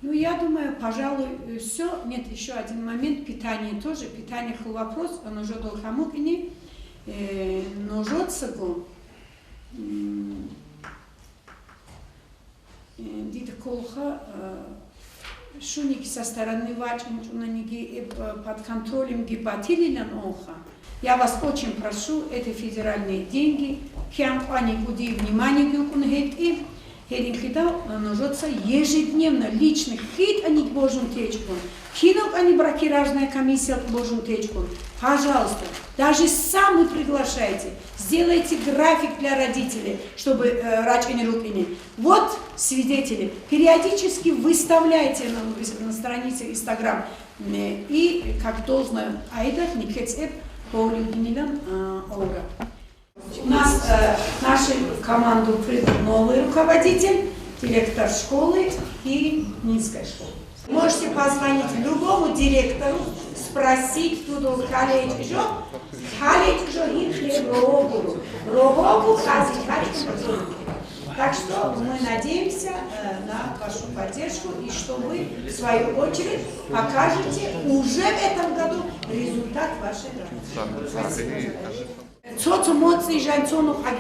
Ну, я думаю, пожалуй, все. Нет, еще один момент. Питание тоже. Питание был вопрос. Он уже был хамукини. Ножется го. Дита колха. Шуники со стороны вачники под контролем гипотилина оха. Я вас очень прошу, это федеральные деньги. Хиампани куди внимание гюкунхет и Херинхитал нужется ежедневно, личных хит, они к Божьему течку. Хинок, они бракиражная комиссия к Божьему течку. Пожалуйста, даже сами приглашайте. Сделайте график для родителей, чтобы рачени рукини. Вот свидетели. Периодически выставляйте на странице Instagram. И, как должно, айдах, никхецэп, поулюдинилам аура. У нас нашу команду придал новый руководитель. директор школы и Минской школы. Можете позвонить любому директору, спросить, кто в колледж жо их рогу, Так что мы надеемся на вашу поддержку и что вы, в свою очередь, покажете уже в этом году результат вашей работы.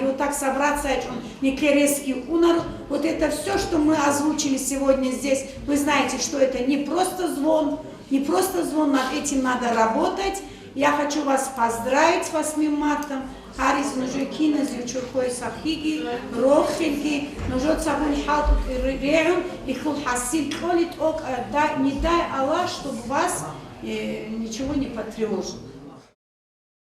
Вот так собраться, Никерецкий унар, вот это все, что мы озвучили сегодня здесь, вы знаете, что это не просто звон, над этим надо работать. Я хочу вас поздравить с 8 марта. Харис Нужекина, Зючурхой Сахиги, Рохельги, Нужот Сабуль Хатут Реум, и Хасиль Холит Ок, не дай Аллах, чтобы вас ничего не потревожило.